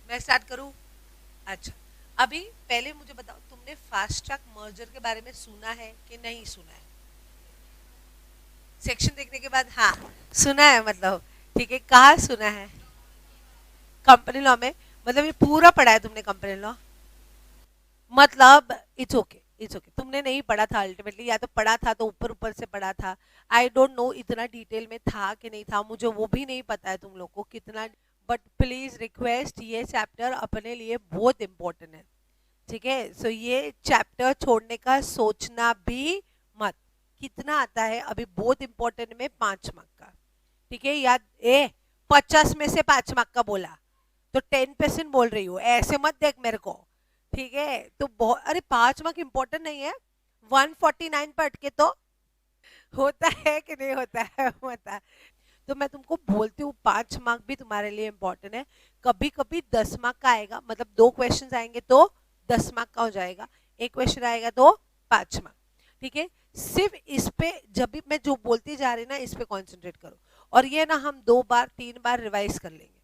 मैं स्टार्ट करूं? अच्छा, अभी पहले मुझे बताओ, तुमने फास्ट ट्रैक मर्जर के बारे में सुना है कि नहीं सुना है? सेक्शन देखने के बाद हाँ सुना है, मतलब ठीक है, कहाँ सुना है? कंपनी लॉ में? मतलब ये पूरा पढ़ा है तुमने कंपनी लॉ? मतलब इट्स ओके, इट्स ओके, तुमने नहीं पढ़ा था अल्टीमेटली, या तो पढ़ा था तो ऊपर ऊपर से पढ़ा था। आई डोंट नो इतना डिटेल में था कि नहीं था, मुझे वो भी नहीं पता है तुम लोग को कितना। बट प्लीज रिक्वेस्ट, ये चैप्टर अपने लिए बहुत इंपॉर्टेंट है, ठीक है? सो ये चैप्टर छोड़ने का सोचना भी मत। कितना आता है अभी बहुत इंपॉर्टेंट में? 5 मार्क का, ठीक है? याद ए 50 में से 5 मार्क का बोला तो 10% बोल रही हूँ, ऐसे मत देख मेरे को, ठीक है? तो बहुत, अरे 5 मार्क इंपॉर्टेंट नहीं है? 149 पर अटके तो होता है कि नहीं होता है बता। तो मैं तुमको बोलती हूँ 5 मार्क भी तुम्हारे लिए इंपॉर्टेंट है। कभी कभी 10 मार्क का आएगा, मतलब 2 क्वेश्चन आएंगे तो 10 मार्क का हो जाएगा, एक क्वेश्चन आएगा तो 5 मार्क, ठीक है? सिर्फ इस पे, जब भी मैं जो बोलती जा रही ना, इस पे कॉन्सेंट्रेट करो। और ये ना हम 2 बार 3 बार रिवाइज कर लेंगे।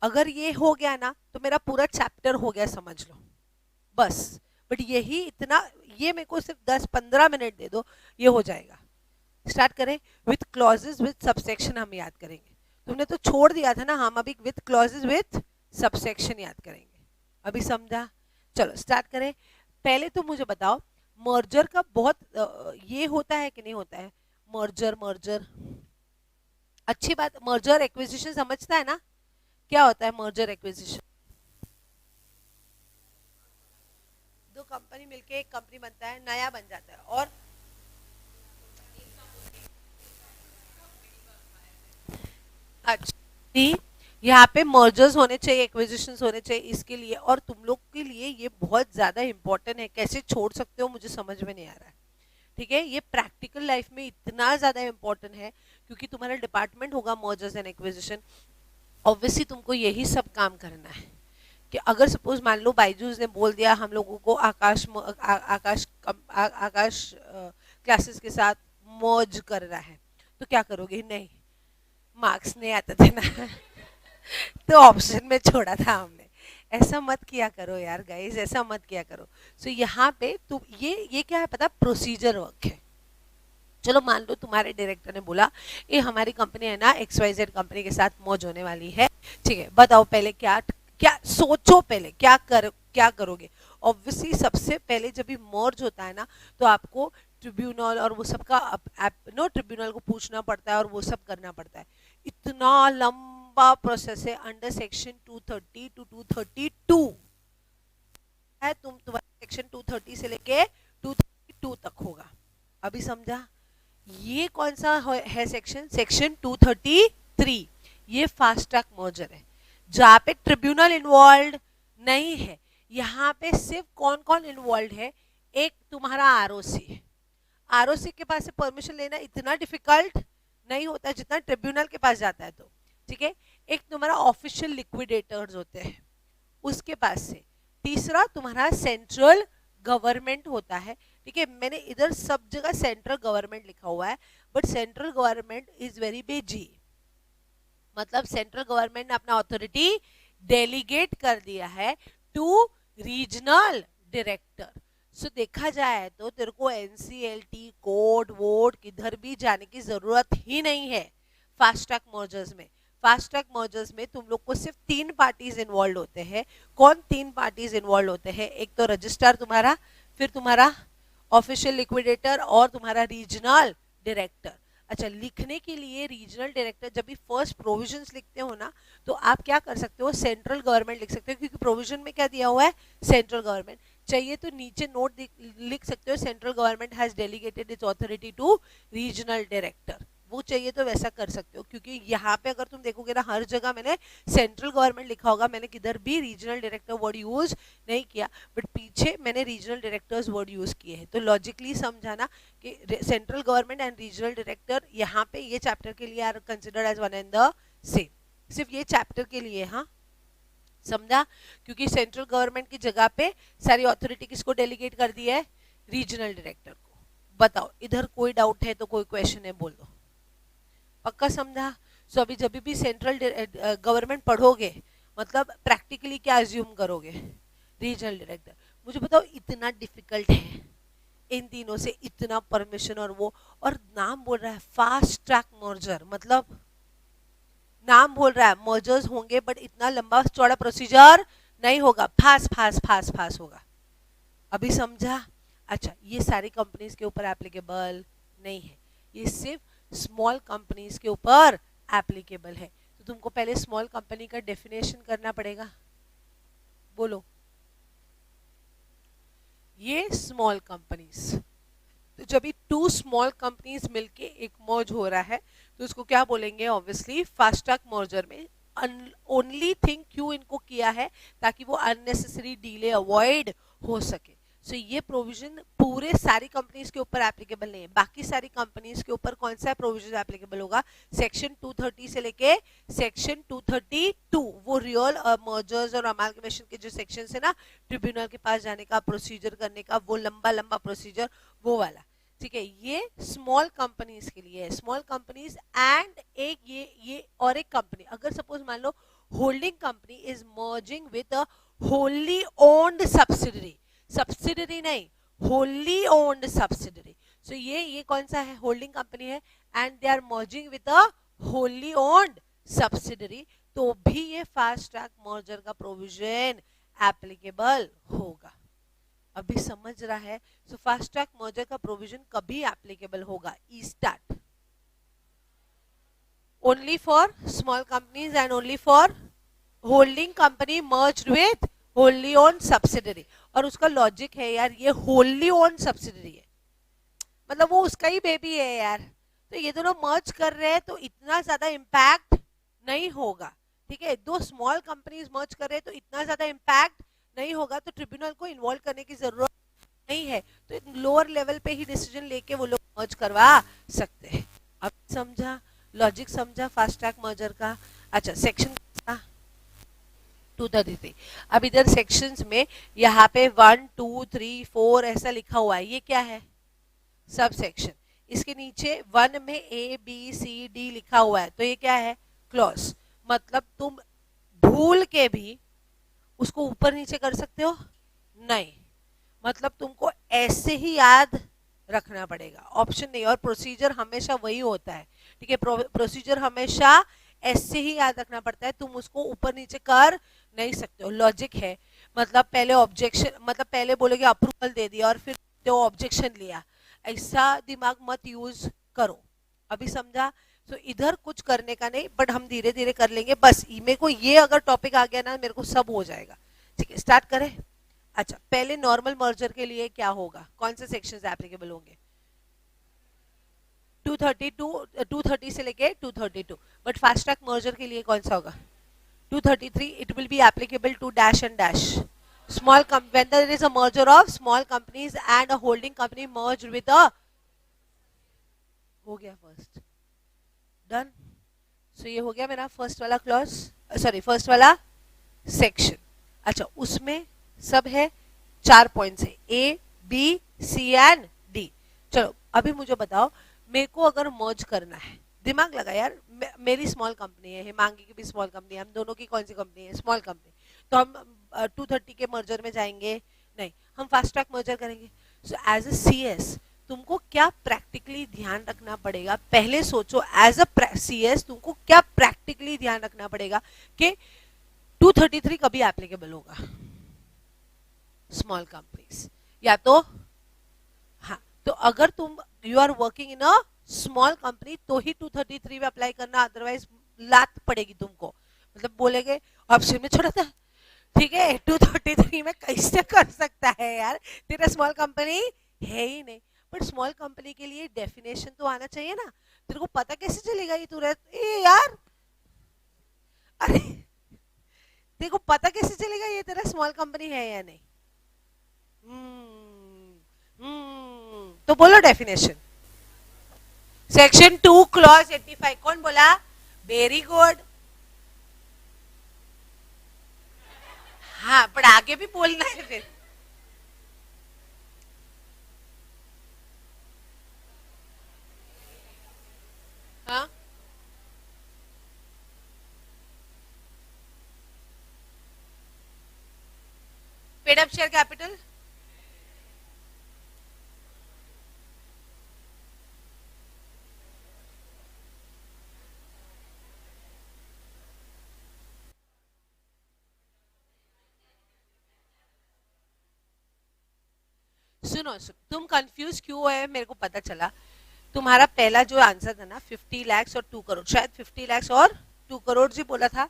अगर ये हो गया ना तो मेरा पूरा चैप्टर हो गया, समझ लो, बस। बट यही इतना, ये मेरे को सिर्फ 10-15 मिनट दे दो, ये हो जाएगा। स्टार्ट करें। विथ क्लॉजेज विथ सबसेक्शन हम याद करेंगे। तुमने तो छोड़ दिया था ना, हम अभी विथ क्लॉजेज विथ सबसेक्शन याद करेंगे। अभी समझा? चलो स्टार्ट करें। पहले तो मुझे बताओ, मर्जर का बहुत ये होता है कि नहीं होता है? मर्जर, मर्जर अच्छी बात, मर्जर एक्विजिशन समझता है ना? क्या होता है मर्जर एक्विजिशन? दो कंपनी मिलके एक कंपनी बनता है, नया बन जाता है। और अच्छा, यहाँ पे मर्जर्स होने चाहिए, एक्विजिशंस होने चाहिए इसके लिए, और तुम लोग के लिए ये बहुत ज्यादा इंपॉर्टेंट है। कैसे छोड़ सकते हो मुझे समझ में नहीं आ रहा है, ठीक है? ये प्रैक्टिकल लाइफ में इतना ज्यादा इंपॉर्टेंट है, क्योंकि तुम्हारा डिपार्टमेंट होगा मर्जर्स एंड एक्विजिशन। ऑब्वियसली तुमको यही सब काम करना है। कि अगर सपोज मान लो बायजूस ने बोल दिया हम लोगों को आकाश क्लासेस के साथ मर्ज कर रहा है, तो क्या करोगे? नहीं, मार्क्स नहीं आते थे ना तो ऑप्शन में छोड़ा था हमने। ऐसा मत किया करो यार गाइस, ऐसा मत किया करो। सो यहाँ पे तुम ये क्या है पता? प्रोसीजर वर्क है। चलो मान लो तुम्हारे डायरेक्टर ने बोला ये हमारी कंपनी है ना XYZ कंपनी के साथ मौज होने वाली है, ठीक है? बताओ पहले क्या क्या सोचो, पहले क्या करोगे? ऑब्वियसली सबसे पहले जब भी मर्ज होता है ना, तो आपको ट्रिब्यूनल और वो सब का नो ट्रिब्यूनल को पूछना पड़ता है और वो सब करना पड़ता है। इतना लंबा प्रोसेस है अंडर सेक्शन 230 टू 232 है। तुम्हारा सेक्शन 230 से लेके 232 तक होगा। अभी समझा? ये कौन सा है सेक्शन? सेक्शन 233। ये फास्ट ट्रैक मर्जर है, जहाँ पे ट्रिब्यूनल इन्वॉल्व नहीं है। यहाँ पे सिर्फ कौन कौन इन्वॉल्व है? एक तुम्हारा आरओसी। आरओसी के पास से परमिशन लेना इतना डिफिकल्ट नहीं होता जितना ट्रिब्यूनल के पास जाता है, तो ठीक है। एक तुम्हारा ऑफिशियल लिक्विडेटर्स होते हैं, उसके पास से। तीसरा तुम्हारा सेंट्रल गवर्नमेंट होता है, ठीक है? मैंने इधर सब जगह सेंट्रल गवर्नमेंट लिखा हुआ है, but central government is very busy. मतलब सेंट्रल गवर्नमेंट ने अपना अथॉरिटी डेलीगेट कर दिया है टू रीजनल डायरेक्टर। सो देखा जाए तो तेरे को एनसीएलटी कोड वोड किधर भी जाने की जरूरत ही नहीं है फास्ट ट्रैक मर्जर्स में। फास्ट ट्रैक मर्जर्स में तुम लोग को सिर्फ 3 पार्टीज इन्वॉल्व होते हैं। कौन 3 पार्टीज इन्वॉल्व होते हैं? एक तो रजिस्ट्रार तुम्हारा, फिर तुम्हारा ऑफिशियल लिक्विडेटर, और तुम्हारा रीजनल डायरेक्टर। अच्छा, लिखने के लिए रीजनल डायरेक्टर जब भी फर्स्ट प्रोविजंस लिखते हो ना, तो आप क्या कर सकते हो? सेंट्रल गवर्नमेंट लिख सकते हो, क्योंकि प्रोविजन में क्या दिया हुआ है? Central government. चाहिए तो नीचे नोट लिख सकते हो, central government has delegated its authority to regional director. वो चाहिए तो वैसा कर सकते हो, क्योंकि यहाँ पे अगर तुम देखोगे ना, हर जगह मैंने सेंट्रल गवर्नमेंट लिखा होगा, मैंने किधर भी रीजनल डायरेक्टर वर्ड यूज नहीं किया, बट पीछे मैंने रीजनल डायरेक्टर्स वर्ड यूज किए हैं। तो लॉजिकली समझाना कि central government and regional director यहाँ पे ये चैप्टर के लिए are considered as one and the same. सिर्फ ये चैप्टर के लिए, हाँ समझा? क्योंकि सेंट्रल गवर्नमेंट की जगह पे सारी अथॉरिटी किसको डेलीगेट कर दी है? रीजनल डायरेक्टर को। बताओ इधर कोई डाउट है तो कोई क्वेश्चन है बोल दो। पक्का समझा? सो अभी जब भी सेंट्रल गवर्नमेंट पढ़ोगे, मतलब प्रैक्टिकली क्या अज्यूम करोगे, रीजनल डायरेक्टर। मुझे बताओ इतना डिफिकल्ट है इन तीनों से, इतना परमिशन और वो, और नाम बोल रहा है फास्ट ट्रैक मर्जर, मतलब नाम बोल रहा है मर्जर्स होंगे बट इतना लंबा चौड़ा प्रोसीजर नहीं होगा, फास्ट फास्ट फास्ट फास्ट होगा। अभी समझा? अच्छा, ये सारी कंपनीज के ऊपर एप्लीकेबल नहीं है, ये सिर्फ स्मॉल कंपनीज के ऊपर एप्लीकेबल है। तो तुमको पहले स्मॉल कंपनी का डेफिनेशन करना पड़ेगा। बोलो, ये स्मॉल कंपनीज, तो जब भी टू स्मॉल कंपनीज मिलके एक मर्ज हो रहा है तो उसको क्या बोलेंगे, ऑब्वियसली फास्ट ट्रैक मर्जर में। ओनली थिंग क्यों इनको किया है, ताकि वो अननेसेसरी डीले अवॉइड हो सके। सो ये प्रोविजन पूरे सारी कंपनीज के ऊपर एप्लीकेबल नहीं है। बाकी सारी कंपनीज के ऊपर कौन सा प्रोविजन एप्लीकेबल होगा, सेक्शन 230 से लेके सेक्शन 232, वो रियल मर्जर्स और अमालगमेशन के जो सेक्शन है ना, ट्रिब्यूनल के पास जाने का, प्रोसीजर करने का, वो लंबा लंबा प्रोसीजर, वो वाला। ठीक है, ये स्मॉल कंपनीज के लिए है, स्मॉल कंपनीज। एंड एक ये और एक कंपनी, अगर सपोज मान लो holding company is merging with a wholly owned subsidiary, subsidiary नहीं, होली ओन्ड सब्सिडरी। सो ये कौन सा है, होल्डिंग कंपनी है, and they are merging with a wholly owned subsidiary, तो भी ये फास्ट ट्रैक मर्जर का प्रोविजन एप्लीकेबल होगा। अभी समझ रहा है? सो फास्ट ट्रैक मर्जर का प्रोविजन कभी एप्लीकेबल होगा, ई स्टार्ट, only for small companies and only for holding company merged with Holi own subsidiary. और उसका लॉजिक है यार, ये होली ओन सब्सिडरी है, मतलब वो उसका ही बेबी है यार, तो ये दोनों मर्ज कर रहे हैं तो इतना ज्यादा इम्पैक्ट नहीं होगा। ठीक है, दो स्मॉल कंपनीज मर्ज कर रहे हैं तो इतना ज्यादा इम्पैक्ट नहीं होगा, तो ट्रिब्यूनल को इन्वॉल्व करने की जरूरत नहीं है, तो लोअर लेवल पे ही डिसीजन लेके वो लोग मर्ज करवा सकते हैं। अब समझा, लॉजिक समझा फास्ट ट्रैक मर्जर का। अच्छा, सेक्शन 233। अब इधर सेक्शंस में यहाँ पे 1 2 3 4 ऐसा लिखा हुआ है, ये क्या है, सब सेक्शन। इसके नीचे 1 में ABCD लिखा हुआ है, तो ये क्या है, क्लॉज। मतलब तुम भूल के भी उसको ऊपर नीचे कर सकते हो नहीं, मतलब तुमको ऐसे ही याद रखना पड़ेगा, ऑप्शन नहीं। और प्रोसीजर हमेशा वही होता है, ठीक है, प्रोसीजर हमेशा ऐसे ही याद रखना पड़ता है, तुम उसको ऊपर नीचे कर नहीं सकते हो। लॉजिक है, मतलब पहले ऑब्जेक्शन, मतलब पहले बोलोगे अप्रूवल दे दिया और फिर तो ऑब्जेक्शन लिया, ऐसा दिमाग मत यूज करो। अभी समझा? तो इधर कुछ करने का नहीं, बट हम धीरे धीरे कर लेंगे, बस मेरे को ये अगर टॉपिक आ गया ना, मेरे को सब हो जाएगा। ठीक है, स्टार्ट करें। अच्छा, पहले नॉर्मल मर्जर के लिए क्या होगा, कौन से सेक्शंस एप्लीकेबल होंगे, 232, 230 से लेके 232। बट फास्ट ट्रैक मर्जर के लिए कौन सा होगा, 233, it will be applicable to dash and dash small when there is a merger of small companies and a holding company merged with a, हो गया फर्स्ट, डन। सो ये हो गया मेरा फर्स्ट वाला क्लॉज, सॉरी फर्स्ट वाला सेक्शन। अच्छा, उसमें सब है 4 पॉइंट्स है, A B C and D। चलो अभी मुझे बताओ, मेरे को अगर मर्ज करना है, दिमाग लगा यार, मेरी स्मॉल कंपनी है, हिमांगी की भी स्मॉल कंपनी है, हम दोनों की कौन सी कंपनी है, स्मॉल कंपनी, तो हम 230 के मर्जर में जाएंगे नहीं, हम फास्ट ट्रैक मर्जर करेंगे। सो एज ए CS तुमको क्या प्रैक्टिकली ध्यान रखना पड़ेगा, पहले सोचो, एज अ CS तुमको क्या प्रैक्टिकली ध्यान रखना पड़ेगा कि 233 कभी एप्लीकेबल होगा स्मॉल कंपनीज, या तो हाँ, तो अगर तुम you are working in a small company तो ही 233 में अप्लाई करना, अदरवाइज लात पड़ेगी तुमको, मतलब बोलेंगे ऑप्शन में छोड़ा था। ठीक है, 233 में कैसे कर सकता है यार, तेरा स्मॉल कंपनी है ही नहीं। बट स्मॉल कंपनी के लिए डेफिनेशन तो आना चाहिए ना, तेरे को पता कैसे चलेगा ये तू ए यार, अरे तेरे को पता कैसे चलेगा ये तेरा स्मॉल कंपनी है या नहीं, तो बोलो डेफिनेशन। सेक्शन 2 क्लॉज 85, कौन बोला, वेरी गुड। हाँ, पर आगे भी बोलना है फिर। हाँ, पेड अप शेयर कैपिटल, सुनो तुम कंफ्यूज क्यों है मेरे को पता चला। तुम्हारा पहला जो आंसर था ना 50 लाख और 2 करोड़, शायद 50 लाख और 2 करोड़ जी बोला था।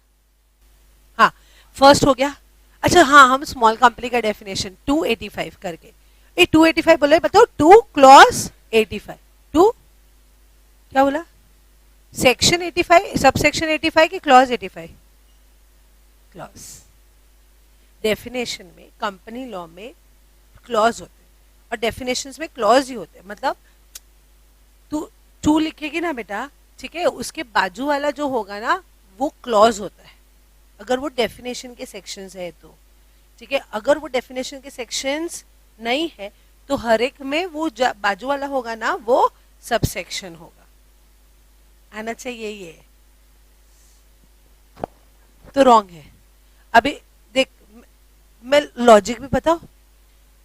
हाँ, फर्स्ट हो गया। अच्छा हाँ, हम स्मॉल कंपनी का डेफिनेशन 285 करके, ये 285 बोले, बताओ 2 क्लॉज 85, 2 क्या बोला, सेक्शन 85, सब सेक्शन 85 की क्लॉज 85, क्लॉज। डेफिनेशन में कंपनी लॉ में क्लॉज होते हैं और डेफिनेशंस में क्लॉज ही होते हैं। मतलब तू टू लिखेगी ना बेटा, ठीक है, उसके बाजू वाला जो होगा ना वो क्लॉज होता है, अगर वो डेफिनेशन के सेक्शंस है तो, ठीक है। अगर वो डेफिनेशन के सेक्शंस नहीं है तो हर एक में वो बाजू वाला होगा ना वो सब सेक्शन होगा, आना चाहिए ये, तो रॉन्ग है। अभी देख, मैं लॉजिक भी बताओ,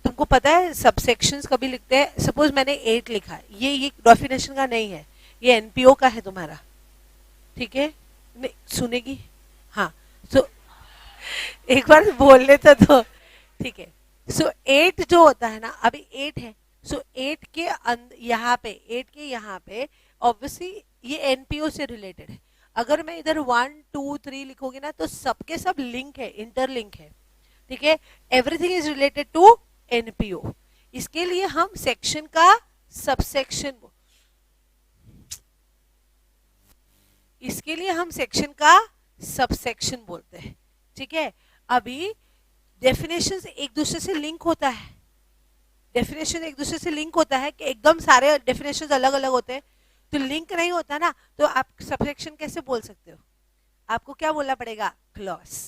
तुमको पता है सब सेक्शंस कभी लिखते हैं, सपोज मैंने 8 लिखा है, ये डेफिनेशन का नहीं है, ये एनपीओ का है तुम्हारा, ठीक है, नहीं सुनेगी, हाँ। सो एक बार बोल लेता तो ठीक है। सो 8 जो होता है ना, अभी 8 है, सो 8 के यहाँ पे, 8 के यहाँ पे ऑब्वियसली ये एनपीओ से रिलेटेड है। अगर मैं इधर 1 2 3 लिखोगे ना तो सबके सब लिंक है, इंटरलिंक है, ठीक है, everything is related to NPO. इसके लिए हम सेक्शन का सबसेक्शन, इसके लिए हम सेक्शन का सबसेक्शन बोलते हैं, ठीक है। अभी डेफिनेशन एक दूसरे से लिंक होता है, डेफिनेशन एक दूसरे से लिंक होता है कि एकदम सारे डेफिनेशन अलग अलग होते हैं, तो लिंक नहीं होता ना, तो आप सबसेक्शन कैसे बोल सकते हो, आपको क्या बोलना पड़ेगा, क्लॉज।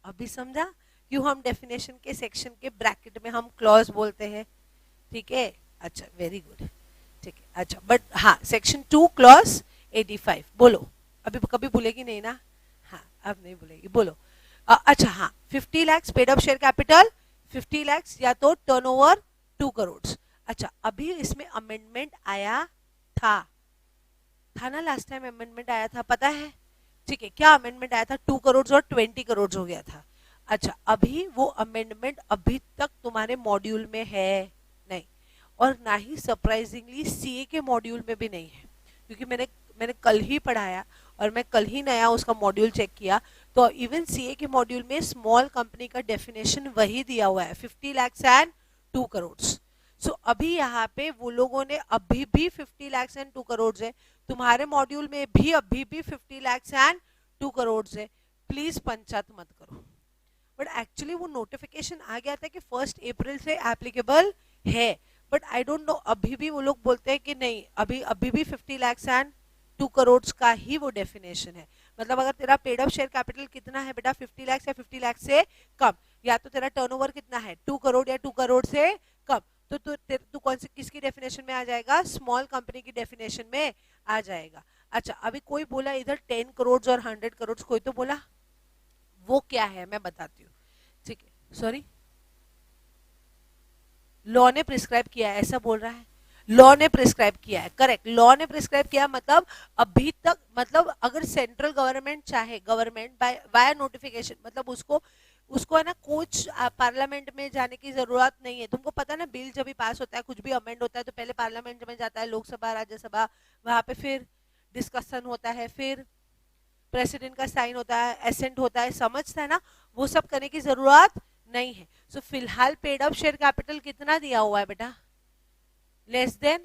अभी समझा क्यों हम डेफिनेशन के सेक्शन के ब्रैकेट में हम क्लॉज बोलते हैं, ठीक है। अच्छा वेरी गुड, ठीक है। अच्छा बट हाँ, सेक्शन 2 क्लॉज 85 बोलो, अभी कभी भूलेगी नहीं ना, हाँ अब नहीं भूलेगी, बोलो। अच्छा हाँ, 50 lakh paid up share capital, 50 lakh या तो टर्नओवर 2 करोड़। अच्छा अभी इसमें अमेंडमेंट आया था ना, लास्ट टाइम अमेंडमेंट आया था, पता है, ठीक है। क्या अमेंडमेंट आया था, 2 करोड़ और 20 करोड़ हो गया था। अच्छा अभी वो अमेंडमेंट अभी तक तुम्हारे मॉड्यूल में है नहीं, और ना ही सरप्राइजिंगली सीए के मॉड्यूल में भी नहीं है, क्योंकि मैंने कल ही पढ़ाया और मैं कल ही नया उसका मॉड्यूल चेक किया, तो इवन सीए के मॉड्यूल में स्मॉल कंपनी का डेफिनेशन वही दिया हुआ है, 50 लाख एंड 2 करोड़। सो अभी यहाँ पे वो लोगों ने अभी भी 50 लाख एंड 2 करोड़ है, तुम्हारे मॉड्यूल में भी अभी भी 50 लाख एंड 2 करोड़ है, प्लीज पंचायत मत करो। बट एक्चुअली वो नोटिफिकेशन आ गया था कि 1 अप्रैल से एप्लीकेबल है, बट आई डोंट नो, अभी भी वो लोग बोलते हैं कि नहीं, अभी भी 50 लाख एंड 2 करोड़ का ही वो डेफिनेशन है। मतलब अगर तेरा पेड अप शेयर कैपिटल कितना है बेटा, 50 लाख या 50 लाख से कम, या तो तेरा टर्नओवर कितना है 2 करोड़ या 2 करोड़ से कम, तो तू कौन सी किसकी डेफिनेशन में आ जाएगा, स्मॉल कंपनी की डेफिनेशन में आ जाएगा। अच्छा अभी कोई बोला इधर 10 करोड़ और 100 करोड़, कोई तो बोला, वो क्या है मैं बताती हूँ, ठीक है। सॉरी, लॉ ने प्रिस्क्राइब किया है ऐसा बोल रहा है, लॉ ने प्रिस्क्राइब किया है, करेक्ट, लॉ ने प्रिस्क्राइब किया, मतलब अभी तक, मतलब अगर सेंट्रल गवर्नमेंट चाहे, गवर्नमेंट बाय नोटिफिकेशन, मतलब उसको है ना कुछ पार्लियामेंट में जाने की जरूरत नहीं है। तुमको पता है ना, बिल जब भी पास होता है, कुछ भी अमेंड होता है, तो पहले पार्लियामेंट में जाता है, लोकसभा राज्यसभा, वहां पे फिर डिस्कशन होता है, फिर प्रेसिडेंट का साइन होता है, एसेंट होता है, समझता है ना, वो सब करने की जरूरत नहीं है। सो फिलहाल पेड अप शेयर कैपिटल कितना दिया हुआ है बेटा, लेस देन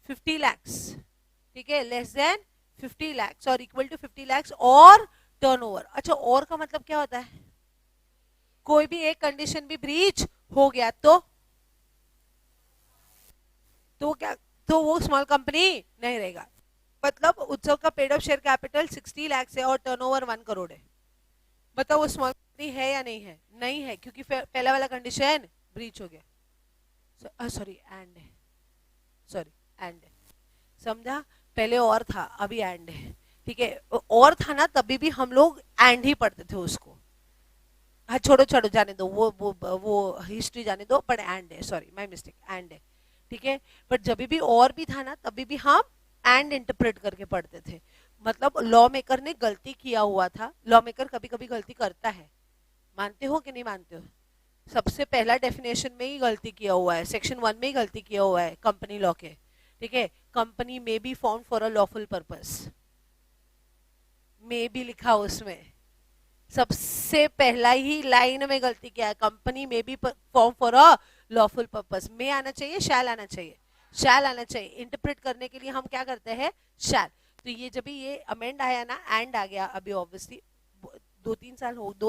50 lakhs, ठीक है, लेस देन 50 lakhs और इक्वल टू 50 lakhs और टर्नओवर। अच्छा और का मतलब क्या होता है, कोई भी एक कंडीशन भी ब्रीच हो गया तो क्या, तो वो स्मॉल कंपनी नहीं रहेगा। मतलब उत्सव का paid up share capital 60 lakh है और टर्नओवर 1 करोड़ है, बताओ वो स्मॉल कंपनी है या नहीं है, नहीं है, क्योंकि पहला वाला कंडीशन ब्रीच हो गया, सॉरी एंड है, सॉरी एंड है, समझा, पहले और था अभी एंड है, ठीक है। और था ना तभी भी हम लोग एंड ही पढ़ते थे उसको, हाँ छोड़ो छोड़ो जाने दो, वो हिस्ट्री जाने दो, बट एंड है, सॉरी माय मिस्टेक, एंड है, ठीक है। बट जब भी और भी था ना तभी भी हम एंड इंटरप्रेट करके पढ़ते थे। मतलब लॉ मेकर ने गलती किया हुआ था, लॉ मेकर कभी कभी गलती करता है, मानते हो कि नहीं मानते हो? सबसे पहला डेफिनेशन में ही गलती किया हुआ है, सेक्शन 1 में ही गलती किया हुआ है कंपनी लॉ के, ठीक है। कंपनी में be found for a lawful purpose, में भी लिखा उसमें, सबसे पहला ही लाइन में गलती किया है, कंपनी में be form for a lawful purpose. में आना चाहिए, शैल आना चाहिए, शैल आना चाहिए। इंटरप्रेट करने के लिए हम क्या करते हैं, शैल। तो ये जब भी ये अमेंड आया ना, एंड आ गया, अभी ऑब्वियसली 2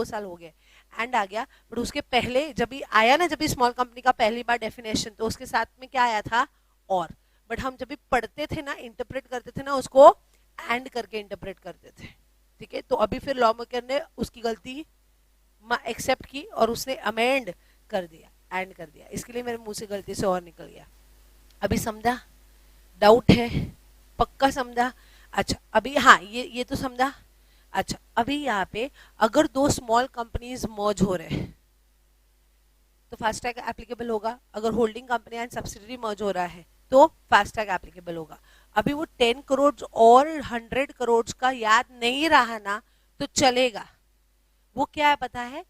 साल हो गए, एंड आ गया। बट उसके पहले जब भी आया ना, जब भी स्मॉल कंपनी का पहली बार डेफिनेशन, तो उसके साथ में क्या आया था, और। बट हम जब भी पढ़ते थे ना, इंटरप्रेट करते थे ना, उसको एंड करके इंटरप्रेट करते थे, ठीक है। तो अभी फिर लॉ मेकर ने उसकी गलती एक्सेप्ट की और उसने अमेंड कर दिया, एंड कर दिया, इसके लिए मेरे मुंह से गलती से और निकल गया। अभी समझा? डाउट है? पक्का समझा? अच्छा अभी, हाँ ये तो समझा। अच्छा अभी यहाँ पे अगर दो स्मॉल कंपनीज मर्ज हो रहे हैं तो फास्ट ट्रैक एप्लीकेबल होगा। अगर होल्डिंग कंपनी एंड सब्सिडरी मर्ज हो रहा है तो फास्ट ट्रैक एप्लीकेबल होगा। अभी वो 10 करोड़ और 100 करोड़ का याद नहीं रहा ना तो चलेगा। वो क्या है पता है,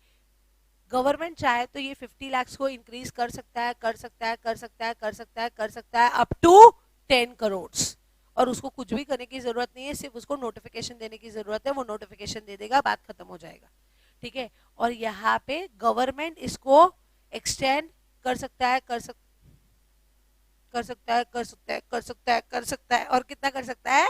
गवर्नमेंट चाहे तो ये 50 लाख को इंक्रीज कर सकता है, कर सकता है, कर सकता है, कर सकता है, कर सकता है, अप टू 10 करोड़। और उसको कुछ भी करने की जरूरत नहीं है, सिर्फ उसको नोटिफिकेशन देने की जरूरत है, वो नोटिफिकेशन दे देगा, बात खत्म हो जाएगा, ठीक है। और यहाँ पे गवर्नमेंट इसको एक्सटेंड कर सकता है, कर सकता है, कर सकता है, कर सकता है, कर सकता है, और कितना कर सकता है,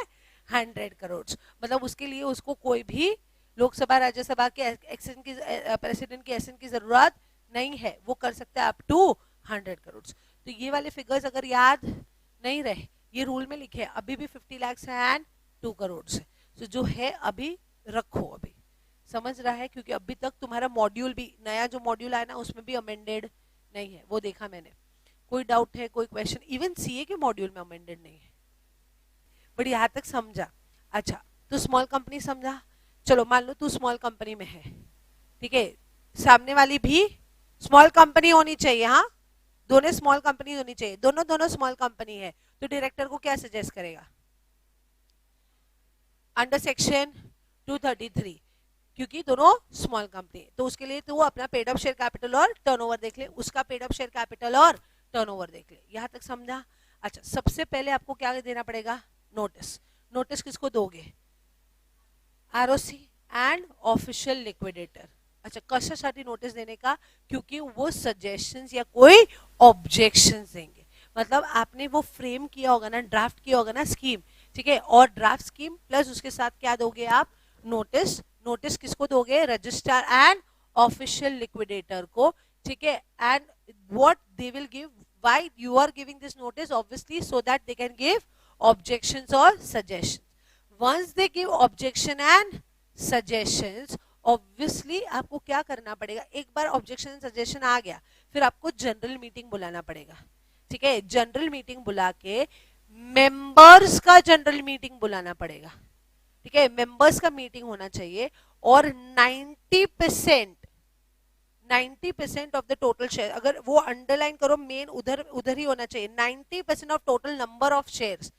100 करोड़। मतलब उसके लिए उसको कोई भी लोकसभा राज्यसभा के एक्शन की, प्रेसिडेंट की एक्शन की जरूरत नहीं है, वो कर सकता है अप टू 100 करोड़। तो ये वाले फिगर्स अगर याद नहीं रहे, ये रूल में लिखे अभी भी 50 लाख एंड 2 करोड़ है, तो जो है अभी रखो, अभी समझ रहा है, क्योंकि अभी तक तुम्हारा मॉड्यूल भी, नया जो मॉड्यूल आया ना उसमें भी अमेंडेड नहीं है, वो देखा मैंने। कोई डाउट है, कोई क्वेश्चन? इवन सीए के मॉड्यूल में अमेंडेड नहीं है, बट यहाँ तक समझा? अच्छा तो स्मॉल कंपनी समझा। चलो मान लो तू स्मॉल कंपनी में है, ठीक है, सामने वाली भी स्मॉल कंपनी होनी चाहिए, हाँ दोनों स्मॉल कंपनी होनी चाहिए, दोनों दोनों स्मॉल कंपनी है, तो डायरेक्टर को क्या सजेस्ट करेगा अंडर सेक्शन 233, क्योंकि दोनों स्मॉल कंपनी, तो उसके लिए तो वो अपना पेड अप शेयर कैपिटल और टर्नओवर देख ले, उसका पेड अप शेयर कैपिटल और टर्नओवर देख ले। यहाँ तक समझा? अच्छा सबसे पहले आपको क्या देना पड़ेगा, नोटिस। नोटिस किसको दोगे, आरओसी एंड ऑफिशियल लिक्विडेटर। अच्छा कशासाठी नोटिस देने का, क्योंकि वो सजेशंस या कोई ऑब्जेक्शंस देंगे। मतलब आपने वो फ्रेम किया होगा ना, ड्राफ्ट किया होगा ना स्कीम, ठीक है, और ड्राफ्ट स्कीम प्लस उसके साथ क्या दोगे आप, नोटिस। नोटिस किसको दोगे, रजिस्ट्रार एंड ऑफिशियल लिक्विडेटर को, ठीक है। And what they will give, why you are giving this notice, obviously so that they can give objections और suggestions. once they give objection and suggestions, obviously आपको क्या करना पड़ेगा, एक बार ऑब्जेक्शन सजेशन आ गया फिर आपको जनरल मीटिंग बुलाना पड़ेगा, ठीक है। जनरल मीटिंग बुला के मेंबर्स का जनरल मीटिंग बुलाना पड़ेगा, ठीक है, मेंबर्स का मीटिंग होना चाहिए। और 90% ऑफ द टोटल शेयर, अगर वो अंडरलाइन करो, मेन उधर उधर ही होना चाहिए, 90% of total number of shares.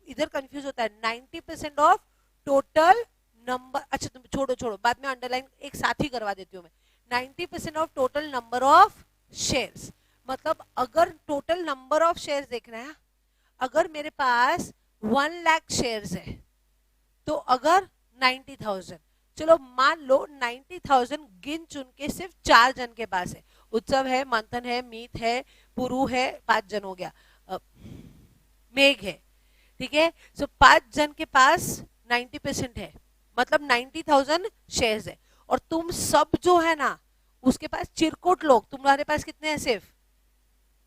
इधर कंफ्यूज होता है, 90% ऑफ टोटल नंबर, अच्छा तुम छोड़ो छोड़ो, बाद में अंडरलाइन एक साथ ही करवा देती हूँ मैं। 90% of total number of shares, मतलब अगर टोटल नंबर ऑफ शेयर्स देखना है, अगर मेरे पास 1 लाख शेयर्स है तो अगर 90,000, चलो मान लो 90,000 गिन चुन के सिर्फ 4 जन के पास है, उत्सव है, मंथन है, मीत है, पुरु है, 5 जन हो गया, मेघ है, ठीक है। सो 5 जन के पास 90% है, मतलब 90,000 शेयर्स है। और तुम सब जो है ना उसके पास चिरकुट लोग, तुम्हारे पास कितने हैं, सिर्फ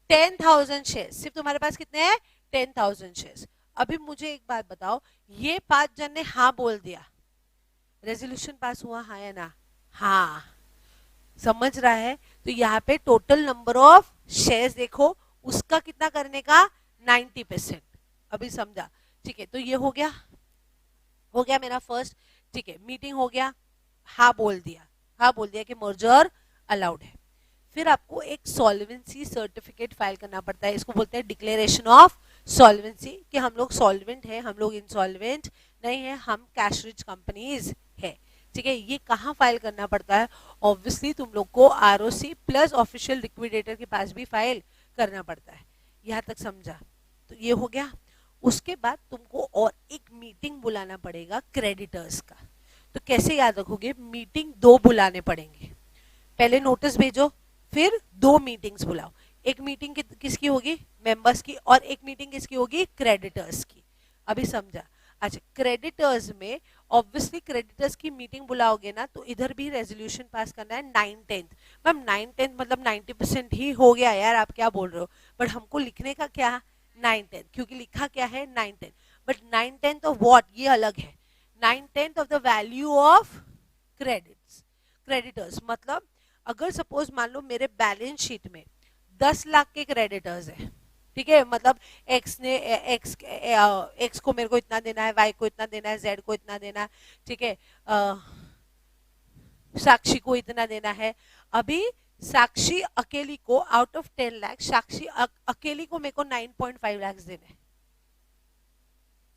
10,000 शेयर, सिर्फ तुम्हारे पास कितने हैं, 10,000 शेयर्स। अभी मुझे एक बात बताओ, ये 5 जन ने हाँ बोल दिया, रेजोल्यूशन पास हुआ, हाँ या ना, हाँ, समझ रहा है। तो यहाँ पे टोटल नंबर ऑफ शेयर्स देखो, उसका कितना करने का, 90%। अभी समझा, ठीक है। तो ये हो गया मेरा फर्स्ट, ठीक है, मीटिंग हो गया, हाँ बोल दिया, हाँ बोल दिया कि मर्जर अलाउड है। फिर आपको एक सॉल्वेंसी सर्टिफिकेट फाइल करना पड़ता है, इसको बोलते हैं डिक्लेरेशन ऑफ सॉल्वेंसी, कि हम लोग सॉल्वेंट है, हम लोग इंसॉल्वेंट नहीं है, हम कैश रिच कंपनीज है। ठीक है, ये कहाँ फाइल करना पड़ता है? ऑब्वियसली तुम लोग को आरओसी प्लस ऑफिशियल लिक्विडेटर के पास भी फाइल करना पड़ता है। यहाँ तक समझा? तो ये हो गया। उसके बाद तुमको और एक मीटिंग बुलाना पड़ेगा क्रेडिटर्स का। तो कैसे याद रखोगे? मीटिंग 2 बुलाने पड़ेंगे। पहले नोटिस भेजो, फिर 2 मीटिंग्स बुलाओ। एक मीटिंग किसकी होगी? मेंबर्स की, और एक मीटिंग किसकी होगी? क्रेडिटर्स की। अभी समझा? अच्छा, क्रेडिटर्स में ऑब्वियसली क्रेडिटर्स की मीटिंग बुलाओगे ना, तो इधर भी रेजोल्यूशन पास करना है 9/10। मैम 9/10 मतलब 90% ही हो गया यार, आप क्या बोल रहे हो? बट हमको लिखने का क्या? 9/10, क्योंकि लिखा क्या है? 9/10। बट 9/10 ऑफ व्हाट, ये अलग है। 9/10 of the value of creditors मतलब अगर सपोज मान लो मेरे बैलेंस शीट में 10 लाख के क्रेडिटर्स है, ठीक है, मतलब एक्स को मेरे को इतना देना है, वाई को इतना देना है, जेड को इतना देना है, ठीक है, साक्षी को इतना देना है। अभी साक्षी अकेली को आउट ऑफ 10 लाख, साक्षी अकेली को मेरे को 9.5 लाख देना है।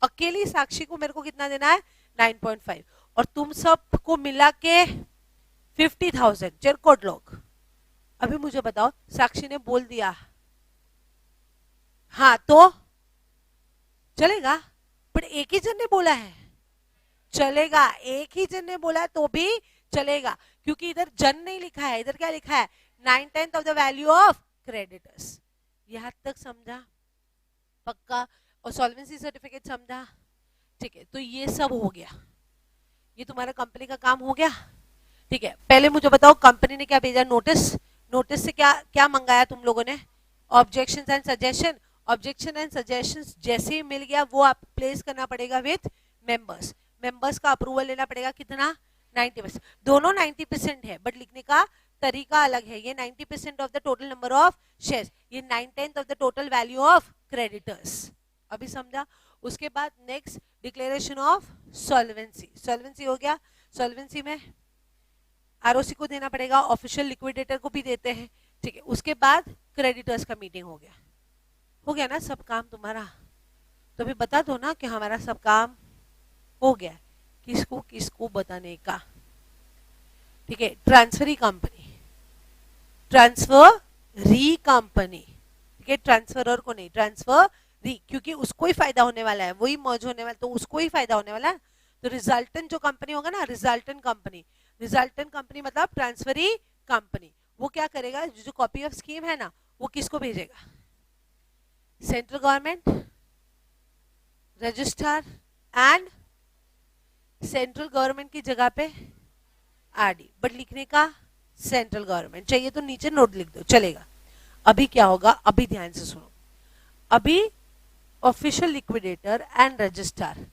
अकेली साक्षी को मेरे को कितना देना है? 9.5। और तुम सबको मिला के 50,000 चिरकोट लोग। अभी मुझे बताओ, साक्षी ने बोल दिया हाँ तो चलेगा, बट एक ही जन ने बोला है, चलेगा। एक ही जन ने बोला है तो भी चलेगा, क्योंकि इधर जन नहीं लिखा है, इधर क्या लिखा है? 9/10 of the value of creditors. यहां तक समझा? पक्का? और सॉल्वेंसी सर्टिफिकेट समझा? ठीक है, तो ये सब हो गया, ये तुम्हारा कंपनी का काम हो गया। ठीक है, पहले मुझे बताओ कंपनी ने क्या भेजा? नोटिस। नोटिस से क्या क्या मंगाया तुम लोगों ने? Objections and suggestion. Objection and suggestions जैसे ही मिल गया वो आप प्लेस करना पड़ेगा विथ मेंबर्स। मेंबर्स का अप्रूवल लेना पड़ेगा। कितना? 90%। दोनों 90% है, बट लिखने का तरीका अलग है। ये 90% of the total number of shares, ये 9/10 of the total value of creditors. अभी समझा? उसके बाद next declaration of solvency. Solvency हो गया। सॉल्वेंसी में आरओसी को देना पड़ेगा, ऑफिशियल लिक्विडेटर को भी देते हैं। ठीक है, उसके बाद क्रेडिटर्स का मीटिंग हो गया। हो गया ना सब काम तुम्हारा? तो अभी बता दो ना कि हमारा सब काम हो गया। किसको किसको बताने का? ठीक है, ट्रांसफरी कंपनी, ट्रांसफरी कंपनी, ठीक है, ट्रांसफरर को नहीं, ट्रांसफरी, क्योंकि उसको ही फायदा होने वाला है, वही मर्ज होने वाला, तो उसको ही फायदा होने वाला है। तो रिजल्टेंट जो कंपनी होगा ना, रिजल्टेंट कंपनी, रिजल्टेंट कंपनी मतलब ट्रांसफरी कंपनी, वो क्या करेगा? जो कॉपी ऑफ स्कीम है ना, वो किसको भेजेगा? Central government, registrar and central government की जगह पे आरडी, बट लिखने का सेंट्रल गवर्नमेंट चाहिए तो नीचे नोट लिख दो, चलेगा। अभी क्या होगा? अभी ध्यान से सुनो। अभी ऑफिशियल लिक्विडेटर एंड रजिस्ट्रार,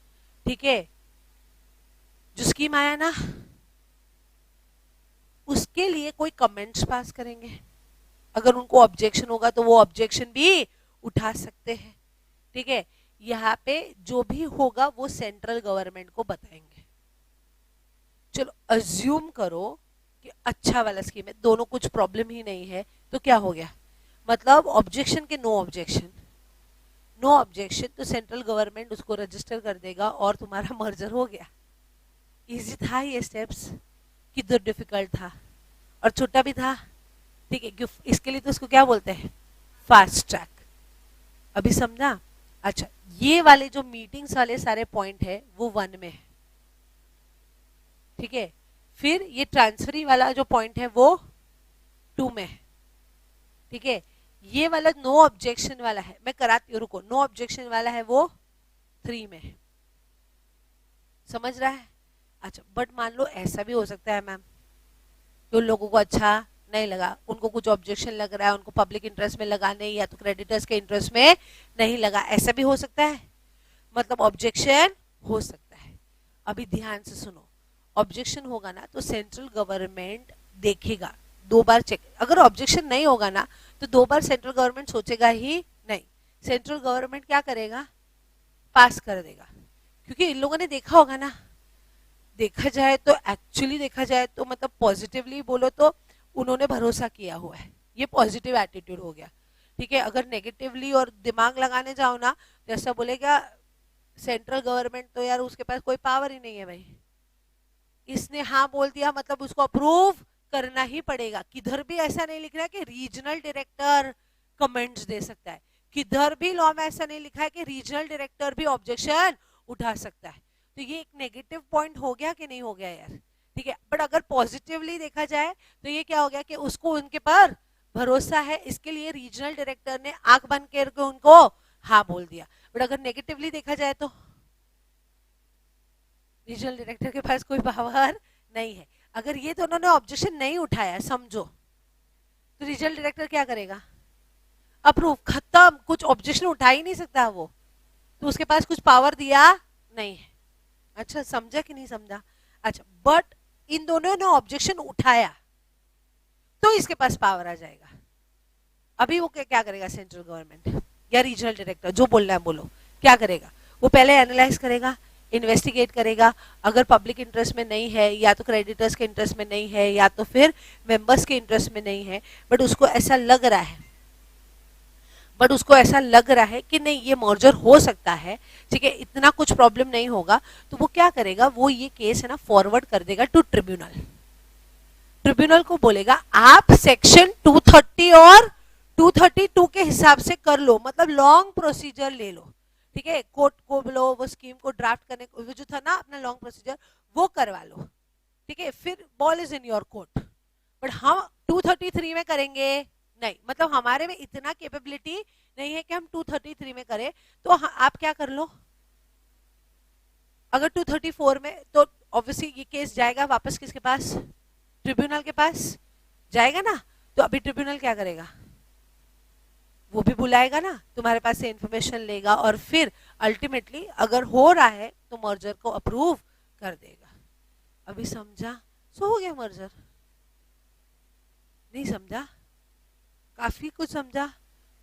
ठीक है, जो स्कीम आया ना, उसके लिए कोई कमेंट्स पास करेंगे। अगर उनको ऑब्जेक्शन होगा तो वो ऑब्जेक्शन भी उठा सकते हैं। ठीक है, यहाँ पे जो भी होगा वो सेंट्रल गवर्नमेंट को बताएंगे। चलो अज्यूम करो कि अच्छा वाला स्कीम है, दोनों कुछ प्रॉब्लम ही नहीं है, तो क्या हो गया? मतलब ऑब्जेक्शन के नो ऑब्जेक्शन, नो ऑब्जेक्शन, तो सेंट्रल गवर्नमेंट उसको रजिस्टर कर देगा और तुम्हारा मर्जर हो गया। इजी था ये स्टेप्स कि तो डिफिकल्ट था और छोटा भी था? ठीक है, इसके लिए तो उसको क्या बोलते हैं? Fast track. अभी समझा? अच्छा, ये वाले जो मीटिंग्स वाले सारे पॉइंट है वो 1 में है। ठीक है, फिर ये ट्रांसफरी वाला जो पॉइंट है वो 2 में है। ठीक है, ये वाला नो ऑब्जेक्शन वाला है, मैं कराती हूँ, रुको, नो ऑब्जेक्शन वाला है वो 3 में है। समझ रहा है? अच्छा, बट मान लो ऐसा भी हो सकता है मैम कि उन लोगों को अच्छा नहीं लगा, उनको कुछ ऑब्जेक्शन लग रहा है, उनको पब्लिक इंटरेस्ट में लगा नहीं, या तो क्रेडिटर्स के इंटरेस्ट में नहीं लगा, ऐसा भी हो सकता है। मतलब ऑब्जेक्शन हो सकता है। अभी ध्यान से सुनो, ऑब्जेक्शन होगा ना तो सेंट्रल गवर्नमेंट देखेगा, 2 बार चेक। अगर ऑब्जेक्शन नहीं होगा ना तो 2 बार सेंट्रल गवर्नमेंट सोचेगा ही नहीं, सेंट्रल गवर्नमेंट क्या करेगा? पास कर देगा। क्योंकि इन लोगों ने देखा होगा ना, देखा जाए तो, एक्चुअली देखा जाए तो, मतलब पॉजिटिवली बोलो तो उन्होंने भरोसा किया हुआ है, ये पॉजिटिव एटीट्यूड हो गया। ठीक है, अगर नेगेटिवली और दिमाग लगाने जाओ ना तो ऐसा बोलेगा सेंट्रल गवर्नमेंट तो यार उसके पास कोई पावर ही नहीं है भाई, इसने हाँ बोल दिया मतलब उसको अप्रूव करना ही पड़ेगा। किधर भी ऐसा नहीं लिख रहा है कि रीजनल डायरेक्टर कमेंट्स दे सकता है, किधर भी लॉ में ऐसा नहीं लिखा है कि रीजनल डायरेक्टर भी ऑब्जेक्शन उठा सकता है। तो ये एक नेगेटिव पॉइंट हो गया कि नहीं हो गया यार। ठीक है, बट अगर पॉजिटिवली देखा जाए तो ये क्या हो गया कि उसको उनके पर भरोसा है, इसके लिए रीजनल डायरेक्टर ने आंख बंद करके उनको हाँ बोल दिया। बट अगर नेगेटिवली देखा जाए तो रीजनल डायरेक्टर के पास कोई पावर नहीं है। अगर ये दोनों ने ऑब्जेक्शन नहीं उठाया समझो, तो रीजनल डायरेक्टर क्या करेगा, अप्रूव, खत्म, कुछ ऑब्जेक्शन उठा ही नहीं सकता वो, तो उसके पास कुछ पावर दिया नहीं है। अच्छा समझा कि नहीं समझा? अच्छा, बट इन दोनों ने ऑब्जेक्शन उठाया तो इसके पास पावर आ जाएगा। अभी वो क्या करेगा सेंट्रल गवर्नमेंट या रीजनल डायरेक्टर, जो बोलना है बोलो, क्या करेगा? वो पहले एनालाइज करेगा, इन्वेस्टिगेट करेगा, अगर पब्लिक इंटरेस्ट में नहीं है या तो क्रेडिटर्स के इंटरेस्ट में नहीं है या तो फिर मेंबर्स के इंटरेस्ट में नहीं है, बट उसको ऐसा लग रहा है कि नहीं ये मर्जर हो सकता है, ठीक है, इतना कुछ प्रॉब्लम नहीं होगा, तो वो क्या करेगा, वो ये केस है ना फॉरवर्ड कर देगा टू ट्रिब्यूनल। ट्रिब्यूनल को बोलेगा आप सेक्शन 230 और 232 के हिसाब से कर लो, मतलब लॉन्ग प्रोसीजर ले लो। ठीक है, कोर्ट को बोलो वो स्कीम को ड्राफ्ट करने वो जो था ना अपना लॉन्ग प्रोसीजर वो करवा लो। ठीक है, फिर ball is in your court. But हम 233 में करेंगे नहीं, मतलब हमारे में इतना कैपेबिलिटी नहीं है कि हम 233 में करें, तो आप क्या कर लो, अगर 234 में तो ऑब्वियसली ये केस जाएगा वापस किसके पास, ट्रिब्यूनल के पास जाएगा ना। तो अभी ट्रिब्यूनल क्या करेगा, वो भी बुलाएगा ना, तुम्हारे पास से इंफॉर्मेशन लेगा और फिर अल्टीमेटली अगर हो रहा है तो मर्जर को अप्रूव कर देगा। अभी समझा? सो हो गया मर्जर, नहीं समझा? काफी कुछ समझा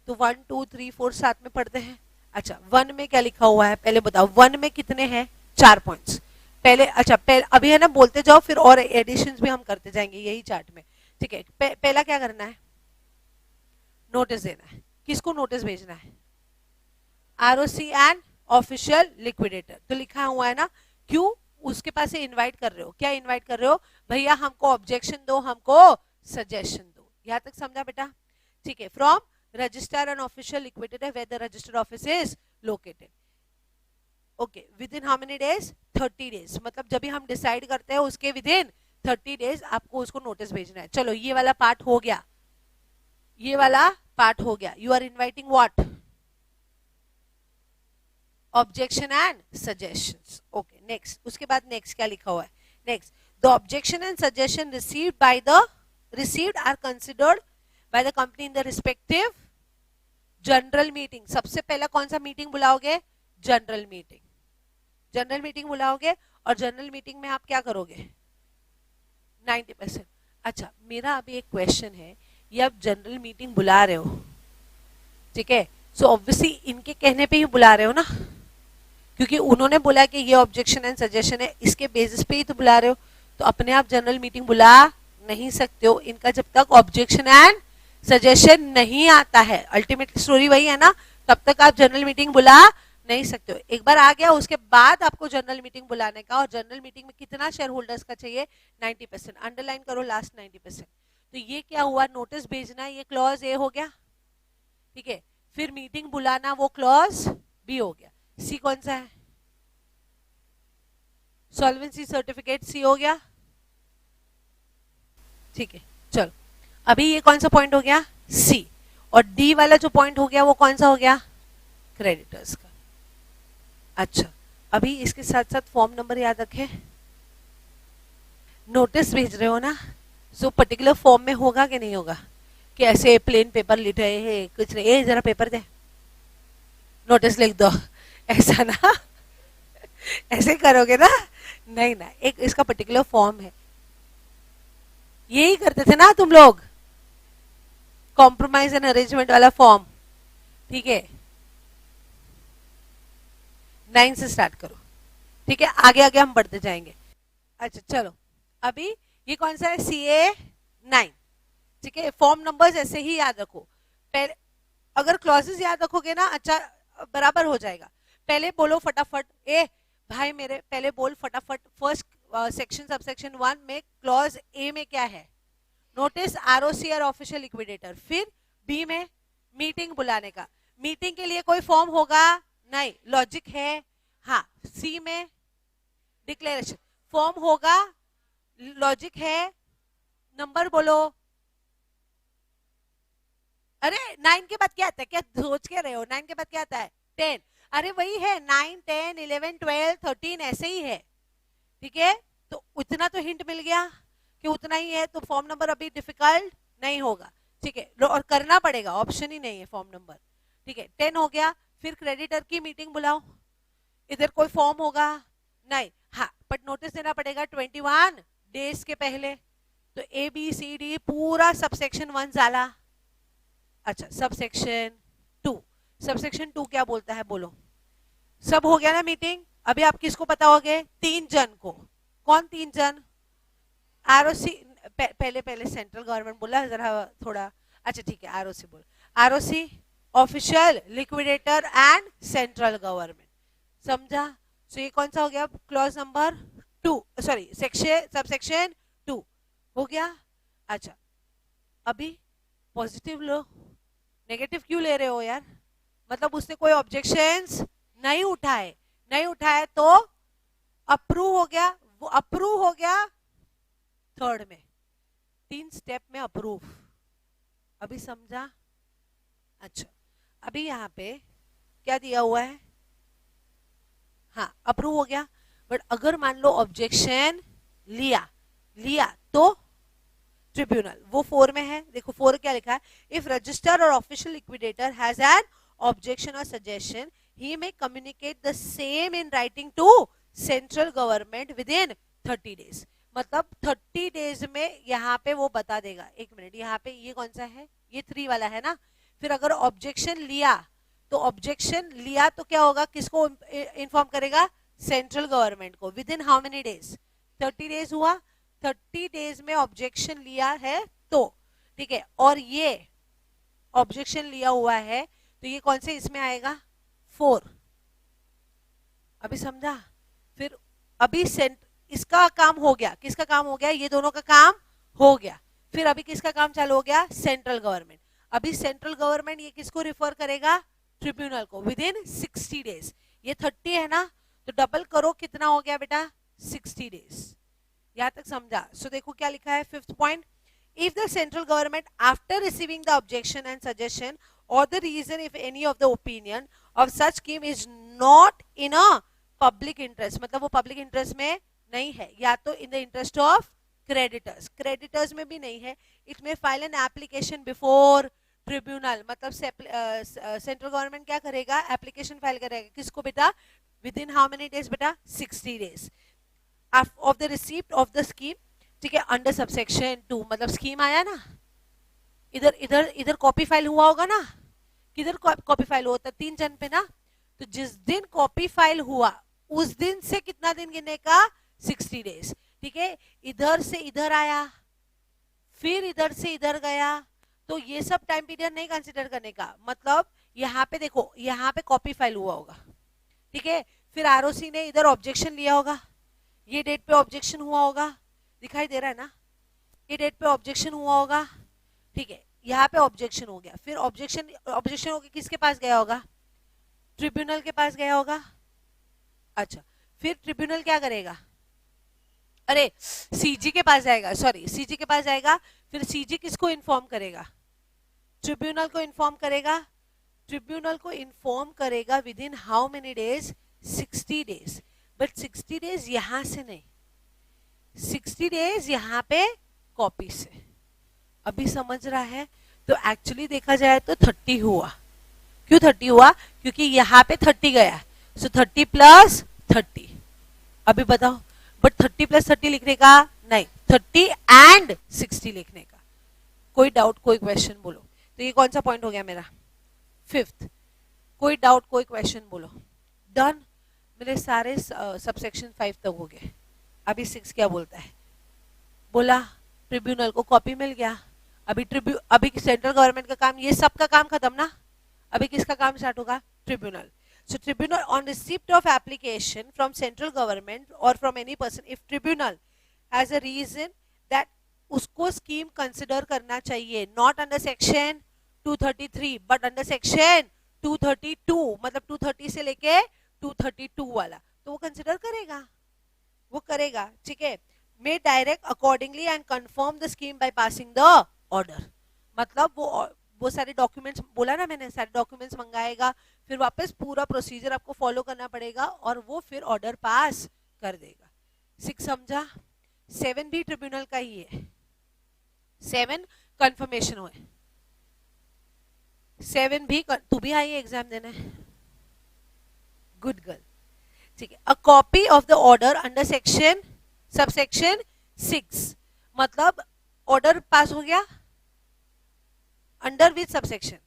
तो 1 2 3 4 साथ में पढ़ते हैं। अच्छा 1 में क्या लिखा हुआ है पहले बताओ, 1 में कितने हैं, 4 पॉइंट्स पहले। अच्छा अभी है ना बोलते जाओ, फिर और एडिशंस भी हम करते जाएंगे यही चार्ट में। ठीक है, पहला क्या करना है, नोटिस देना है। किसको नोटिस भेजना है, आरओसी एंड ऑफिशियल लिक्विडेटर। तो लिखा हुआ है ना, क्यों उसके पास से इनवाइट कर रहे हो, क्या इनवाइट कर रहे हो, भैया हमको ऑब्जेक्शन दो, हमको सजेशन दो। यहां तक समझा बेटा? ठीक है, from registrar and official liquidator where the registered office is located. Okay, within how many days, 30 days, मतलब जब भी हम डिसाइड करते हैं उसके विद इन 30 डेज आपको उसको नोटिस भेजना है। चलो ये वाला पार्ट हो गया, ये वाला पार्ट हो गया। You are inviting what, objection and suggestions. Okay next, उसके बाद नेक्स्ट क्या लिखा हुआ है, next the objection and suggestion received are considered by the company in the respective general meeting. सबसे पहला कौन सा मीटिंग बुलाओगे, जनरल मीटिंग। जनरल मीटिंग बुलाओगे और जनरल मीटिंग में आप क्या करोगे, 90%। अच्छा मेरा अभी एक क्वेश्चन है, ये आप जनरल मीटिंग बुला रहे हो, ठीक है, सो ऑब्वियसली इनके कहने पे ही बुला रहे हो ना, क्योंकि उन्होंने बोला कि ये ऑब्जेक्शन एंड सजेशन है, इसके बेसिस पे ही तो बुला रहे हो। तो अपने आप जनरल मीटिंग बुला नहीं सकते हो, इनका जब तक ऑब्जेक्शन एंड सजेशन नहीं आता है, अल्टीमेटली स्टोरी वही है ना, तब तक आप जनरल मीटिंग बुला नहीं सकते हो। एक बार आ गया उसके बाद आपको जनरल मीटिंग बुलाने का, और जनरल मीटिंग में कितना शेयर होल्डर्स का चाहिए, 90%। अंडरलाइन करो लास्ट 90%। तो ये क्या हुआ, नोटिस भेजना, ये क्लॉज ए हो गया, ठीक है, फिर मीटिंग बुलाना वो क्लॉज बी हो गया। सी कौन सा है, सॉल्वेंसी सर्टिफिकेट, सी हो गया, ठीक है। चलो अभी ये कौन सा पॉइंट हो गया, सी, और डी वाला जो पॉइंट हो गया वो कौन सा हो गया, क्रेडिटर्स का। अच्छा अभी इसके साथ साथ फॉर्म नंबर याद रखें, नोटिस भेज रहे हो ना, सो पर्टिकुलर फॉर्म में होगा कि नहीं होगा, कि ऐसे प्लेन पेपर लिख रहे हैं कुछ नहीं, ये जरा पेपर दे, नोटिस लिख दो, ऐसा ना ऐसे करोगे ना, नहीं ना, एक इसका पर्टिकुलर फॉर्म है। यही करते थे ना तुम लोग, कॉम्प्रोमाइज एंड अरेंजमेंट वाला फॉर्म, ठीक है। 9 से स्टार्ट करो, ठीक है, आगे आगे हम बढ़ते जाएंगे। अच्छा चलो अभी ये कौन सा है, CA 9, ठीक है, फॉर्म नंबर्स ऐसे ही याद रखो। पहले अगर क्लॉजेस याद रखोगे ना, अच्छा बराबर हो जाएगा। पहले बोलो फटाफट, ए भाई मेरे पहले बोल फटाफट, फर्स्ट सेक्शन सबसेक्शन 1 में क्लॉज ए में क्या है? नोटिस आरओसी और ऑफिशियल लिक्विडेटर। फिर बी में मीटिंग बुलाने का, मीटिंग के लिए कोई फॉर्म होगा नहीं, लॉजिक है। हाँ, सी में डिक्लेरेशन, फॉर्म होगा, लॉजिक है, नंबर बोलो। अरे 9 के बाद क्या आता है, क्या सोच के रहे हो? 9 के बाद क्या आता है? 10। अरे वही है, 9 10 11 12 13 ऐसे ही है। ठीक है, तो उतना तो हिंट मिल गया कि उतना ही है, तो फॉर्म नंबर अभी डिफिकल्ट नहीं होगा। ठीक है, और करना पड़ेगा, ऑप्शन ही नहीं है फॉर्म नंबर। ठीक है, 10 हो गया। फिर क्रेडिटर की मीटिंग बुलाओ, इधर कोई फॉर्म होगा नहीं, हाँ बट नोटिस देना पड़ेगा 21 डेज के पहले। तो ए बी सी डी पूरा सबसेक्शन 1 जाला। अच्छा, सबसेक्शन 2, सबसेक्शन 2 क्या बोलता है बोलो? सब हो गया ना मीटिंग, अभी आप किसको बताओगे? 3 जन को। कौन 3 जन? आरओसी, पहले पहले सेंट्रल गवर्नमेंट बोला जरा थोड़ा, अच्छा ठीक है आरओसी बोल, ROC, official liquidator and central government, समझा? तो ये कौन सा हो गया? Clause number 2, sorry section subsection 2 हो गया। अच्छा, अभी पॉजिटिव लो, नेगेटिव क्यों ले रहे हो यार? मतलब उसने कोई ऑब्जेक्शंस नहीं उठाए, नहीं उठाए तो अप्रूव हो गया, वो अप्रूव हो गया थर्ड में, 3 स्टेप में अप्रूव। अभी समझा? अच्छा, अभी यहाँ पे क्या दिया हुआ है? हाँ अप्रूव हो गया, बट अगर मान लो ऑब्जेक्शन लिया लिया तो ट्रिब्यूनल, वो 4 में है, देखो 4 क्या लिखा है? इफ रजिस्टर और official liquidator has an objection और suggestion, he may communicate the same in writing to central government within 30 days। मतलब 30 डेज में यहाँ पे वो बता देगा। एक मिनट, यहाँ पे ये कौन सा है? ये 3 वाला है ना। फिर अगर ऑब्जेक्शन लिया तो ऑब्जेक्शन लिया तो क्या होगा? किसको इन्फॉर्म करेगा? सेंट्रल गवर्नमेंट को। With in how many days? 30 days हुआ, 30 डेज में ऑब्जेक्शन लिया है तो, ठीक है, और ये ऑब्जेक्शन लिया हुआ है तो ये कौन से इसमें आएगा? 4। अभी समझा? फिर अभी इसका काम हो गया, किसका काम हो गया? ये दोनों का काम हो गया। फिर अभी किसका काम चालू हो गया? Central government. अभी सेंट्रल गवर्नमेंट ये किसको रिफर करेगा? ट्रिब्यूनल को, विद इन 60 डेज। ये 30 है ना, तो डबल करो, कितना हो गया बेटा? 60 डेज। यहां तक समझा? सो देखो क्या लिखा है, 5th point, if the central government after receiving the objection and suggestion or the reason if any of the opinion of such scheme is not in a public interest, मतलब वो public interest में नहीं है, या तो in the interest of creditors, creditors में भी नहीं है, it may file an application before tribunal। मतलब सेंट्रल गवर्नमेंट क्या करेगा? एप्लीकेशन फाइल करेगा, किसको बेटा? With in how many days बेटा? 60 days of the receipt of the scheme. ठीक है, अंडर सबसेक्शन 2, मतलब स्कीम आया ना, इधर इधर इधर कॉपी फाइल हुआ होगा ना, किधर कॉपी फाइल होता? 3 जन पे ना, तो जिस दिन कॉपी फाइल हुआ उस दिन से कितना दिन गिनने का? 60 डेज। ठीक है, इधर से इधर आया, फिर इधर से इधर गया, तो ये सब टाइम पीरियड नहीं कंसिडर करने का। मतलब यहाँ पे देखो, यहाँ पे कॉपी फाइल हुआ होगा, ठीक है, फिर आरओसी ने इधर ऑब्जेक्शन लिया होगा, ये डेट पे ऑब्जेक्शन हुआ होगा, दिखाई दे रहा है ना, ये डेट पे ऑब्जेक्शन हुआ होगा, ठीक है, यहाँ पे ऑब्जेक्शन हो गया, फिर ऑब्जेक्शन होकर किसके पास गया होगा? ट्रिब्यूनल के पास गया होगा। अच्छा, फिर ट्रिब्यूनल क्या करेगा? अरे सीजी के पास जाएगा, सॉरी सीजी के पास जाएगा, फिर सीजी किसको इन्फॉर्म करेगा? ट्रिब्यूनल को इन्फॉर्म करेगा। ट्रिब्यूनल को इन्फॉर्म करेगा with in how many days? 60 days. But 60 days यहां से नहीं, 60 डेज यहाँ पे कॉपी से। अभी समझ रहा है? तो एक्चुअली देखा जाए तो 30 हुआ। क्यों 30 हुआ? क्योंकि यहाँ पे 30 गया, सो 30 प्लस 30। अभी बताओ, बट 30 प्लस 30 लिखने का नहीं, 30 एंड 60 लिखने का। कोई डाउट, कोई क्वेश्चन बोलो? तो ये कौन सा पॉइंट हो गया मेरा? 5th। कोई डाउट, कोई क्वेश्चन बोलो? डन। मेरे सारे सबसेक्शन 5 तक हो गए। अभी 6 क्या बोलता है? बोला ट्रिब्यूनल को कॉपी मिल गया, अभी सेंट्रल गवर्नमेंट का काम, ये सबका काम खत्म ना, अभी किसका काम स्टार्ट होगा? Tribunal. So tribunal on receipt of application from central government or from any person, if tribunal has a reason that उसको स्कीम कंसिडर करना चाहिए, not under section 233 but under section 232, मतलब 230 से लेके 232 वाला, तो वो कंसिडर करेगा, वो करेगा. ठीक है. May direct accordingly and confirm the scheme by passing the order. मतलब वो सारे डॉक्यूमेंट्स, बोला ना मैंने, सारे डॉक्यूमेंट्स मंगाएगा, फिर वापस पूरा प्रोसीजर आपको फॉलो करना पड़ेगा और वो फिर ऑर्डर पास कर देगा. 6 समझा? 7 भी ट्रिब्यूनल का ही है. 7 कंफर्मेशन हुए. 7 भी तू भी आई एग्जाम देने, गुड गर्ल. ठीक है. A copy of the order under section subsection 6, मतलब ऑर्डर पास हो गया अंडर विच सबसेक्शन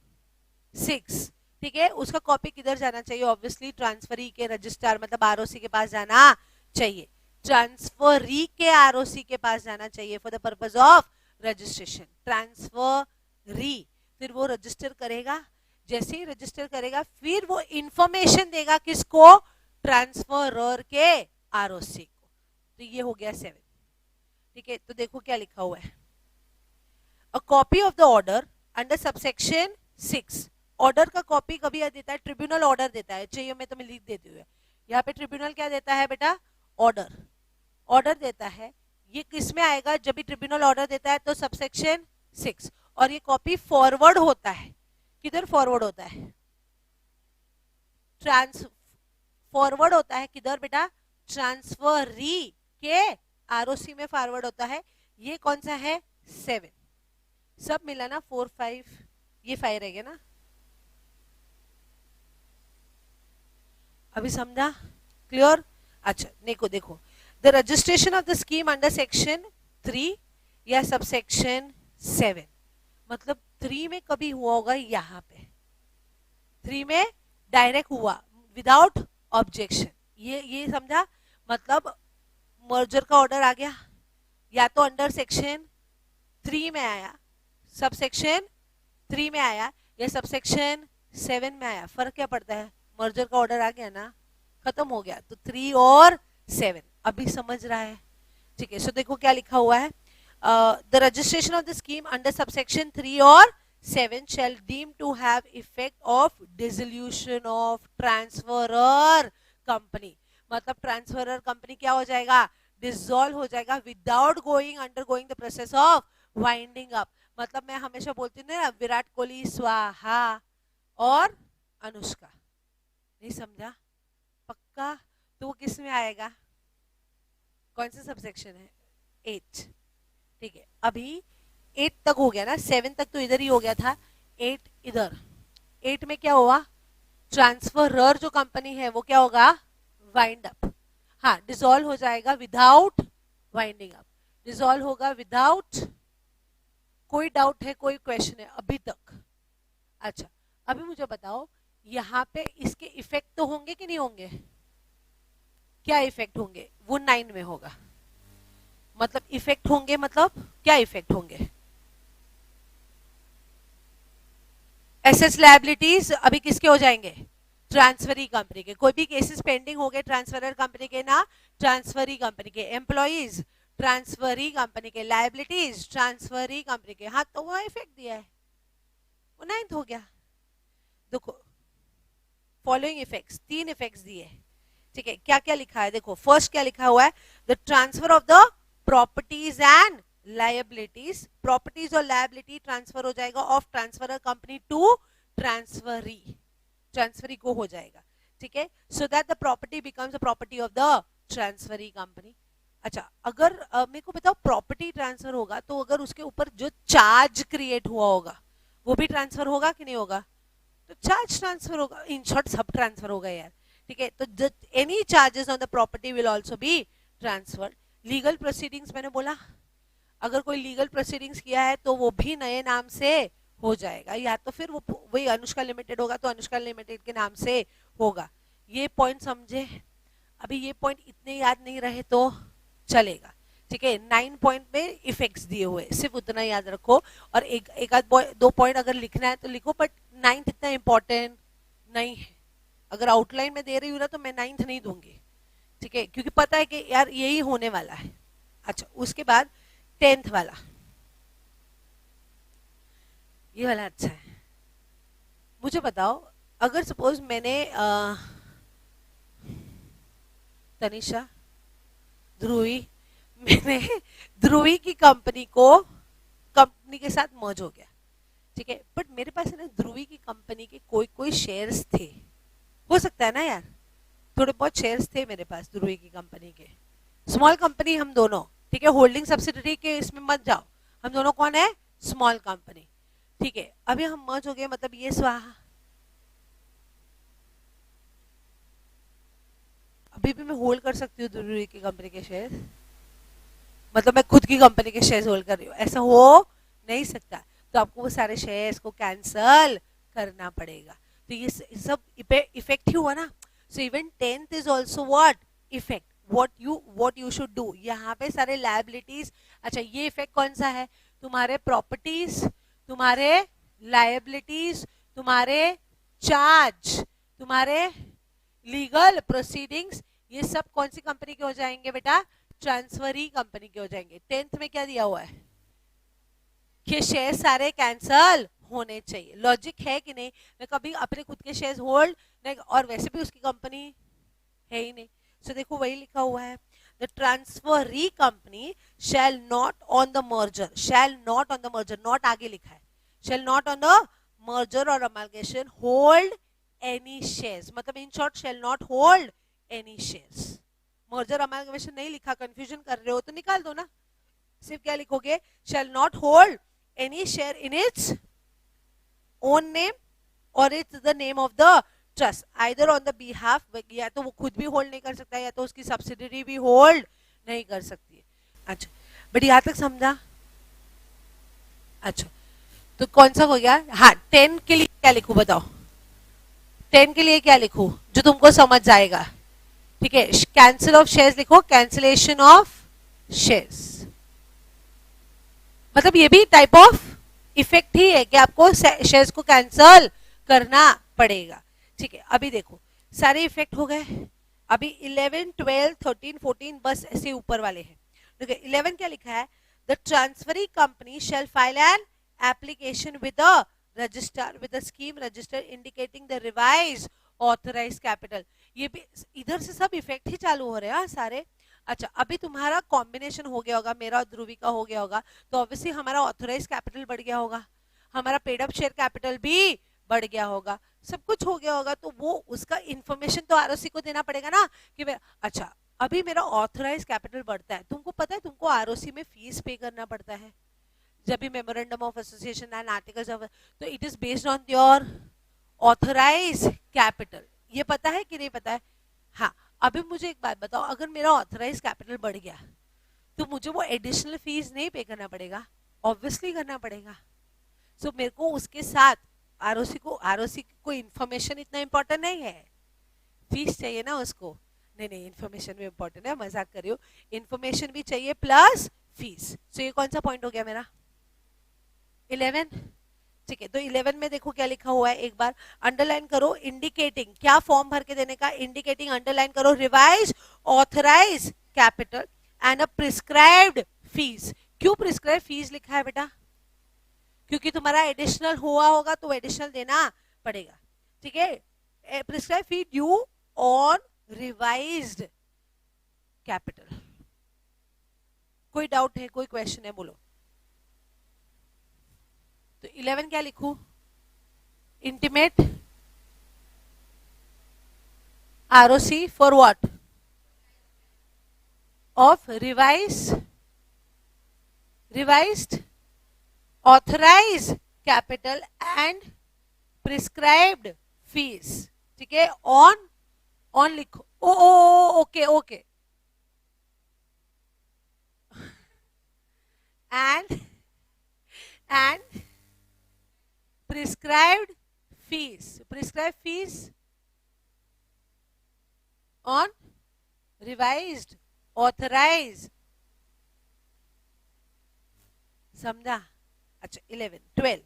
6. ठीक है. उसका कॉपी किधर जाना चाहिए? ऑब्वियसली ट्रांसफरी के रजिस्ट्रार, मतलब आरओसी के पास जाना चाहिए. ट्रांसफरी के आरओसी के पास जाना चाहिए for the purpose of registration. Transferee फिर वो रजिस्टर करेगा. जैसे ही रजिस्टर करेगा फिर वो इंफॉर्मेशन देगा किसको? ट्रांसफरर के आरओसी को. तो ये हो गया 7. ठीक है. तो देखो क्या लिखा हुआ है. A copy of the order under subsection 6. Order का कॉपी कभी देता है ट्रिब्यूनल, ऑर्डर देता है. चाहिए मैं तुम्हें लिख देती हूँ. यहाँ पे ट्रिब्यूनल क्या देता है बेटा? ऑर्डर. ऑर्डर देता है. ये किस में आएगा? जब भी ट्रिब्यूनल ऑर्डर देता है तो सबसेक्शन 6. और ये कॉपी फॉरवर्ड होता है. किधर फॉरवर्ड होता है? फॉरवर्ड होता है किधर बेटा? ट्रांसफरी के आरओसी में फॉरवर्ड होता है. ये कौन सा है? 7. सब मिला ना 4 5, ये 5 रहेगा ना. अभी समझा? क्लियर? अच्छा देखो the registration of the scheme under section 3 या सबसेक्शन 7, मतलब 3 में कभी हुआ होगा, यहाँ पे 3 में डायरेक्ट हुआ विदाउट ऑब्जेक्शन. ये समझा? मतलब मर्जर का ऑर्डर आ गया, या तो अंडर सेक्शन 3 में आया, सबसेक्शन 3 में आया, या सबसेक्शन 7 में आया. फर्क क्या पड़ता है? मर्जर का ऑर्डर आ गया ना, खत्म हो गया. तो 3 और 7 अभी समझ रहा है. ठीक है. सो देखो क्या लिखा हुआ है. The registration of the scheme under subsection 3 और 7 shall deem to have effect of dissolution of transferor company. मतलब ट्रांसफरर कंपनी क्या हो जाएगा? डिसॉल्व हो जाएगा without undergoing the process of winding up. मतलब मैं हमेशा बोलती हूँ ना, विराट कोहली स्वाहा और अनुष्का. नहीं समझा? पक्का? तो वो किस में आएगा? कौन सा सबसेक्शन है? 8. ठीक है. अभी 8 तक हो गया ना, 7 तक तो इधर ही हो गया था, 8 इधर. 8 में क्या हुआ? ट्रांसफरर जो कंपनी है वो क्या होगा? Wind up. हाँ, डिसॉल्व हो जाएगा विदाउट वाइंडिंग अप. डिसॉल्व होगा विदाउट. कोई डाउट है? कोई क्वेश्चन है अभी तक? अच्छा, अभी मुझे बताओ, यहाँ पे इसके इफेक्ट तो होंगे कि नहीं होंगे? क्या इफेक्ट होंगे? वो 9 में होगा. मतलब इफेक्ट होंगे, मतलब क्या इफेक्ट होंगे? एसेट्स लायबिलिटीज अभी किसके हो जाएंगे? ट्रांसफरी कंपनी के. कोई भी केसेस पेंडिंग हो गए ट्रांसफरर कंपनी के ना, ट्रांसफरी कंपनी के. एम्प्लॉइज ट्रांसफरी कंपनी के. लायबिलिटीज ट्रांसफरी कंपनी के. हाँ, तो वो इफेक्ट दिया है, वो 9th हो गया. देखो फॉलोइंग इफेक्ट्स, 3 इफेक्ट्स दिए. ठीक है. क्या क्या लिखा है? देखो फर्स्ट क्या लिखा हुआ है? The transfer of the properties and liabilities. Properties और लायबिलिटी ट्रांसफर हो जाएगा of transferor company to transferee. Transferee को हो जाएगा. ठीक है. So that the property becomes the property of the transferee company. अच्छा, अगर मेरे को बताओ, प्रॉपर्टी ट्रांसफर होगा तो अगर उसके ऊपर जो चार्ज क्रिएट हुआ होगा वो भी ट्रांसफर होगा कि नहीं होगा? तो चार्ज ट्रांसफर होगा. इन शॉर्ट सब ट्रांसफर होगा यार. ठीक है. तो any charges on the property will also be transferred. Legal proceedings मैंने बोला, अगर कोई लीगल प्रोसीडिंग्स किया है तो वो भी नए नाम से हो जाएगा, या तो फिर वो वही अनुष्का लिमिटेड होगा तो अनुष्का लिमिटेड के नाम से होगा. ये पॉइंट समझे? अभी ये पॉइंट इतने याद नहीं रहे तो चलेगा. ठीक है, 9 पॉइंट में इफेक्ट्स दिए हुए, सिर्फ उतना याद रखो। और एक आध 2 पॉइंट अगर लिखना है तो लिखो, बट 9th इतना इंपॉर्टेंट नहीं है। अगर आउटलाइन में दे रही हूँ ना तो मैं 9th नहीं दूंगी, ठीक है, क्योंकि पता है कि यार यही होने वाला है। अच्छा, उसके बाद 10th वाला, ये वाला अच्छा है। मुझे बताओ, अगर सपोज मैंने तनिषा, ध्रुवी, मैंने ध्रुवी की कंपनी के साथ मर्ज हो गया, ठीक है, बट मेरे पास है ना ध्रुवी की कंपनी के कोई कोई शेयर्स थे, हो सकता है ना यार, थोड़े बहुत शेयर्स थे मेरे पास ध्रुवी की कंपनी के, स्मॉल कंपनी हम दोनों, ठीक है, होल्डिंग सब्सिडरी के इसमें मत जाओ, हम दोनों कौन है, स्मॉल कंपनी, ठीक है, अभी हम मर्ज हो गए, मतलब ये स्वाहा, अभी भी मैं होल्ड कर सकती हूँ ध्रुवी की कंपनी के शेयर, मतलब मैं खुद की कंपनी के शेयर्स होल्ड कर रही हूँ, ऐसा हो नहीं सकता, तो आपको वो सारे शेयर्स को कैंसल करना पड़ेगा, तो ये सब इफेक्ट ही हुआ ना। So even 10th is also what, effect, what you should do, यहाँ पे सारे लायबिलिटीज। अच्छा, ये इफेक्ट कौन सा है, तुम्हारे प्रॉपर्टीज, तुम्हारे लायबिलिटीज, तुम्हारे चार्ज, तुम्हारे लीगल प्रोसीडिंग्स, ये सब कौन सी कंपनी के हो जाएंगे बेटा, ट्रांसफरी कंपनी के हो जाएंगे। 10th में क्या दिया हुआ है कि शेयर सारे कैंसल होने चाहिए, लॉजिक है कि नहीं, मैं कभी अपने खुद के शेयर होल्ड नहीं, और वैसे भी उसकी कंपनी है ही नहीं, सो देखो वही लिखा हुआ है, the transferee company shall not on the merger, shall not on the merger, not आगे लिखा है, shall not on the merger और अमालगेशन होल्ड एनी शेयर्स, मतलब in short shall not hold any shares. Merger amalgamation नहीं लिखा, confusion कर रहे हो तो निकाल दो ना, सिर्फ क्या लिखोगे, shall not hold any share in its own name और its the name of the trust, either on the behalf, या तो वो खुद भी होल्ड नहीं कर सकता है, या तो उसकी सब्सिडरी भी होल्ड नहीं कर सकती है। अच्छा, बट यहां तक समझा? अच्छा, तो कौन सा हो गया, हाँ, 10 के लिए क्या लिखूं बताओ, 10 के लिए क्या लिखूं जो तुमको समझ जाएगा, ठीक है, कैंसिल ऑफ शेयर्स लिखो, कैंसिलेशन ऑफ शेयर्स, मतलब ये भी टाइप ऑफ इफेक्ट ही है कि आपको शेयर्स को कैंसिल करना पड़ेगा, ठीक है। अभी देखो सारे इफेक्ट हो गए, अभी 11, 12, 13, 14 बस ऐसे ऊपर वाले हैं, ठीक है। 11 क्या लिखा है, the transferee company shall file an application with the register, with the scheme register indicating the revise authorise capital, ये भी इधर से सब इफेक्ट ही चालू हो रहे हैं सारे। अच्छा, अभी तुम्हारा कॉम्बिनेशन हो गया होगा, मेरा और ध्रुवी का हो गया होगा, तो ऑब्वियसली हमारा ऑथराइज कैपिटल बढ़ गया होगा, हमारा पेड अप शेयर कैपिटल भी बढ़ गया होगा, सब कुछ हो गया होगा, तो वो उसका इंफॉर्मेशन तो आरओसी को देना पड़ेगा ना कि अच्छा, अभी मेरा ऑथराइज कैपिटल बढ़ता है, तुमको पता है तुमको आरओसी में फीस पे करना पड़ता है जब भी memorandum of association and articles of, तो it is based on your authorise capital, ये पता है कि नहीं पता है? हाँ, अभी मुझे एक बात बताओ, अगर मेरा ऑथराइज कैपिटल बढ़ गया तो मुझे वो एडिशनल फीस नहीं पे करना पड़ेगा, ऑब्वियसली करना पड़ेगा। सो मेरे को उसके साथ आरओसी को इन्फॉर्मेशन इतना इंपॉर्टेंट नहीं है, फीस चाहिए ना उसको, नहीं नहीं, इन्फॉर्मेशन भी इंपॉर्टेंट है, मजाक कर रही हूँ, इन्फॉर्मेशन भी चाहिए प्लस फीस। सो ये कौन सा पॉइंट हो गया मेरा, 11, ठीक है। तो 11 में देखो क्या लिखा हुआ है, एक बार अंडरलाइन करो, इंडिकेटिंग, क्या फॉर्म भर के देने का, इंडिकेटिंग, अंडरलाइन करो, revise authorise capital and a prescribed fee. क्यों प्रिस्क्राइब फीस लिखा है बेटा, क्योंकि तुम्हारा एडिशनल हुआ होगा तो एडिशनल देना पड़ेगा, ठीक है। Prescribe fee due on revised capital, कोई डाउट है, कोई क्वेश्चन है, बोलो। तो 11 क्या लिखूं, intimate ROC for what, of revised authorise capital and prescribed fees, ठीक है। ऑन लिखो, oh okay okay, and prescribed fees on revised authorized समझा? अच्छा 11 12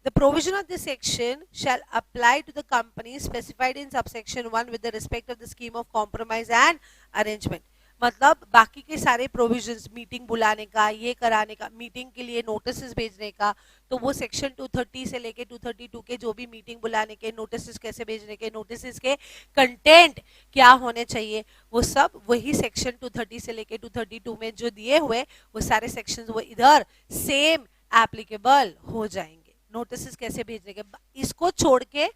The provision of this section shall apply to the companies specified in subsection 1 with the respect of the scheme of compromise and arrangement. मतलब बाकी के सारे provisions, meeting बुलाने का, ये कराने का, मीटिंग के लिए नोटिस भेजने का, तो वो सेक्शन 230 से लेके 232 के जो भी मीटिंग बुलाने के नोटिस कैसे भेजने के, नोटिस के कंटेंट क्या होने चाहिए, वो सब वही सेक्शन 230 से लेके 232 में जो दिए हुए वो सारे सेक्शंस वो इधर सेम एप्लीकेबल हो जाएंगे. नोटिस कैसे भेजने के, इसको छोड़ के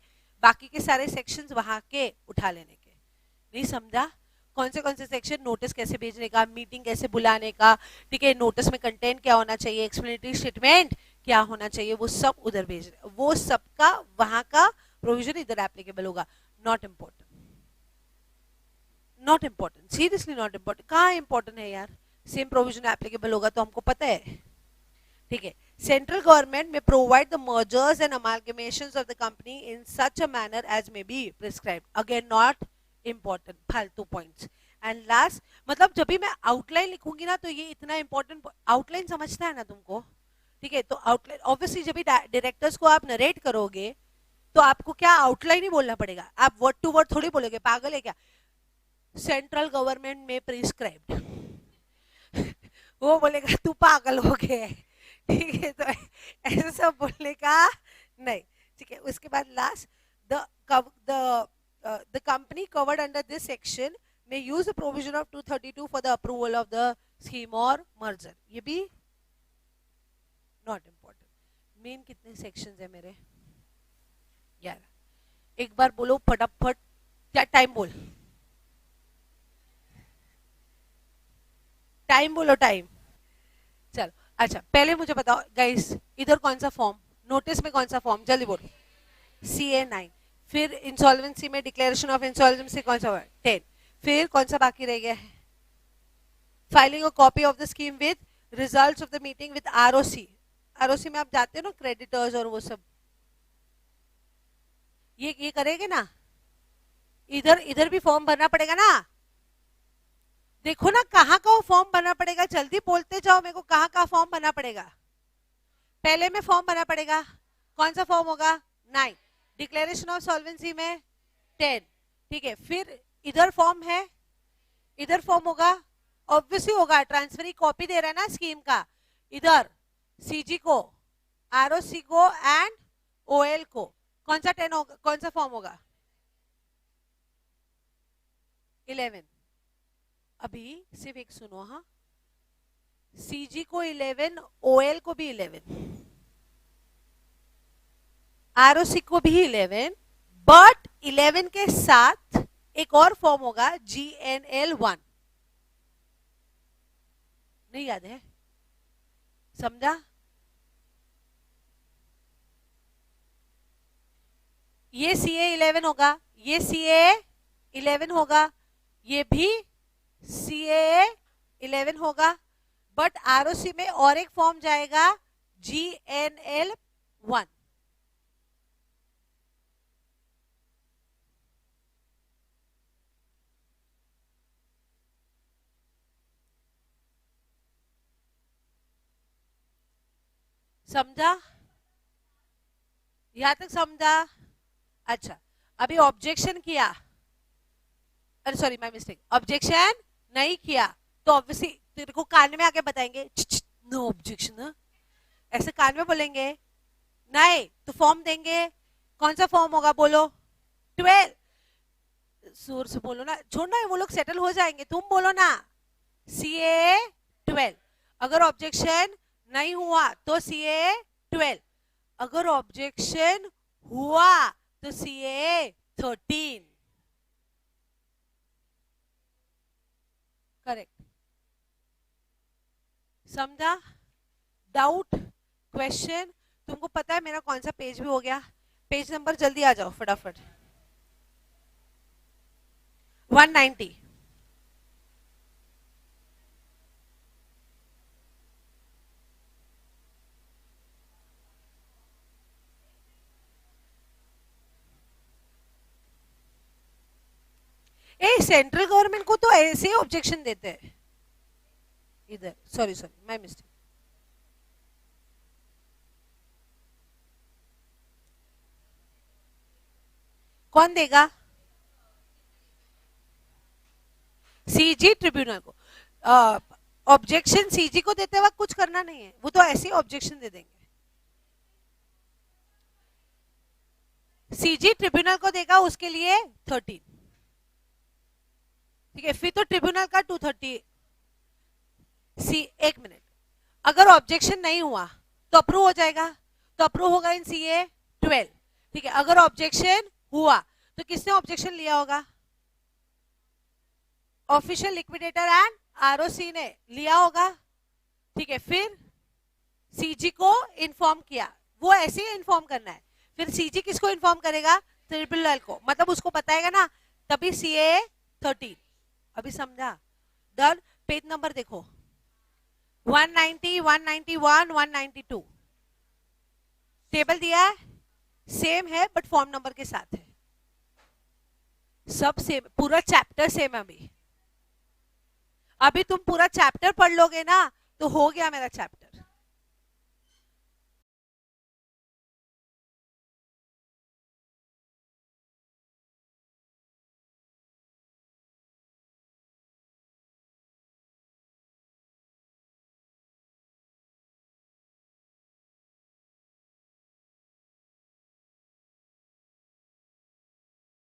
बाकी के सारे सेक्शंस वहां के उठा लेने के. नहीं समझा? कौन से सेक्शन, नोटिस कैसे भेजने का, मीटिंग कैसे बुलाने का, ठीक है, नोटिस में कंटेंट क्या होना चाहिए, एक्सप्लेनेटरी स्टेटमेंट क्या होना चाहिए, वो सब उधर भेज, वो सबका वहां का प्रोविजन इधर एप्लीकेबल होगा. Not important, not important, seriously not important. कहाँ इम्पोर्टेंट है यार? सेम प्रोविजन एप्लीकेबल होगा तो हमको पता है. ठीक है. Central government may provide the mergers and amalgamations of the company in such a manner as may be prescribed. Again, not important. फालतू points. And last, मतलब जब भी मैं आउटलाइन लिखूंगी ना तो ये इतना इंपॉर्टेंट आउटलाइन समझता है ना तुमको. ठीक है. तो आउटलाइन ऑब्वियसली जब भी डायरेक्टर्स को आप नरेट करोगे तो आपको क्या आउटलाइन ही बोलना पड़ेगा. आप वर्ड टू वर्ड थोड़ी बोलोगे. पागल है क्या? सेंट्रल गवर्नमेंट में प्रिस्क्राइब्ड वो बोलेगा तू पागल हो गया है. ठीक है. तो ऐसा सब बोलने का नहीं. ठीक है. उसके बाद last, the company covered under this section में use the provision of 232 for the approval of the scheme और मर्जर. ये भी नॉट इम्पोर्टेंट. मेन कितने सेक्शंस है मेरे? 11. एक बार बोलो फटाफट. क्या टाइम बोल, टाइम बोलो, टाइम. चलो. अच्छा पहले मुझे बताओ गाइस, इधर कौन सा फॉर्म, नोटिस में कौन सा फॉर्म, जल्दी बोलो. CA9. फिर इंसॉल्वेंसी में डिक्लेरेशन ऑफ इंसॉल्वेंसी कौन सा? 10. फिर कौन सा बाकी रह गया है? Filing a copy of the scheme with results of the meeting with ROC. ROC में आप जाते हो ना, क्रेडिटर्स और वो सब, ये करेंगे ना. इधर इधर भी फॉर्म भरना पड़ेगा ना. देखो ना कहाँ का वो फॉर्म भरना पड़ेगा. जल्दी बोलते जाओ मेरे को, कहाँ फॉर्म भरना पड़ेगा. पहले में फॉर्म भरना पड़ेगा. कौन सा फॉर्म होगा? 9. डिक्लेरेशन ऑफ सॉल्वेंसी में 10. ठीक है. फिर इधर फॉर्म है, इधर फॉर्म होगा, ऑब्वियसली होगा. ट्रांसफरी कॉपी दे रहा है ना स्कीम का. इधर CG को, ROC को एंड OL को. कौन सा 10 होगा, कौन सा फॉर्म होगा? 11. अभी सिर्फ एक सुनो. हाँ, CG को 11, OL को भी 11, ROC को भी 11, बट 11 के साथ एक और फॉर्म होगा GNL1. नहीं याद है? समझा? ये CA11 होगा, ये CA11 होगा, ये भी CA11 होगा, बट ROC में और एक फॉर्म जाएगा GNL1. समझा? यहां तक समझा? अच्छा. अभी ऑब्जेक्शन किया, अरे सॉरी माय मिस्टेक, ऑब्जेक्शन नहीं किया तो ऑब्वियसली तेरे को कान में आके बताएंगे नो ऑब्जेक्शन. ऐसे कान में बोलेंगे नहीं तो फॉर्म देंगे. कौन सा फॉर्म होगा बोलो? 12. जोर से बोलो ना, छोड़ना, वो लोग सेटल हो जाएंगे. तुम बोलो ना CA12. अगर ऑब्जेक्शन नहीं हुआ तो CA12. अगर ऑब्जेक्शन हुआ तो CA13. करेक्ट. समझा? Doubt, question? तुमको पता है मेरा कौन सा पेज भी हो गया? पेज नंबर जल्दी आ जाओ फटाफट. 190. सेंट्रल गवर्नमेंट को तो ऐसे ही ऑब्जेक्शन देते हैं. इधर सॉरी माय मिस्टेक. कौन देगा? सीजी ट्रिब्यूनल को। ऑब्जेक्शन सीजी को देते वक्त कुछ करना नहीं है, वो तो ऐसे ही ऑब्जेक्शन दे देंगे। सीजी ट्रिब्यूनल को देगा उसके लिए 13, ठीक है। फिर तो ट्रिब्यूनल का 230। एक मिनट, अगर ऑब्जेक्शन नहीं हुआ तो अप्रूव हो जाएगा, तो अप्रूव होगा इन सीए 12, ठीक है। अगर ऑब्जेक्शन हुआ तो किसने ऑब्जेक्शन लिया होगा? ऑफिशियल लिक्विडेटर एंड आरओसी ने लिया होगा, ठीक है। फिर सीजी को इन्फॉर्म किया, वो ऐसे ही इन्फॉर्म करना है। फिर सीजी किसको इन्फॉर्म करेगा? ट्रिब्यूनल को, मतलब उसको बताएगा ना, तभी सीए 13। अभी समझा? डन। पेज नंबर देखो, 190, 191, 192 टेबल दिया है, सेम है बट फॉर्म नंबर के साथ है, सब सेम, पूरा चैप्टर सेम है। अभी तुम पूरा चैप्टर पढ़ लोगे ना तो हो गया मेरा चैप्टर।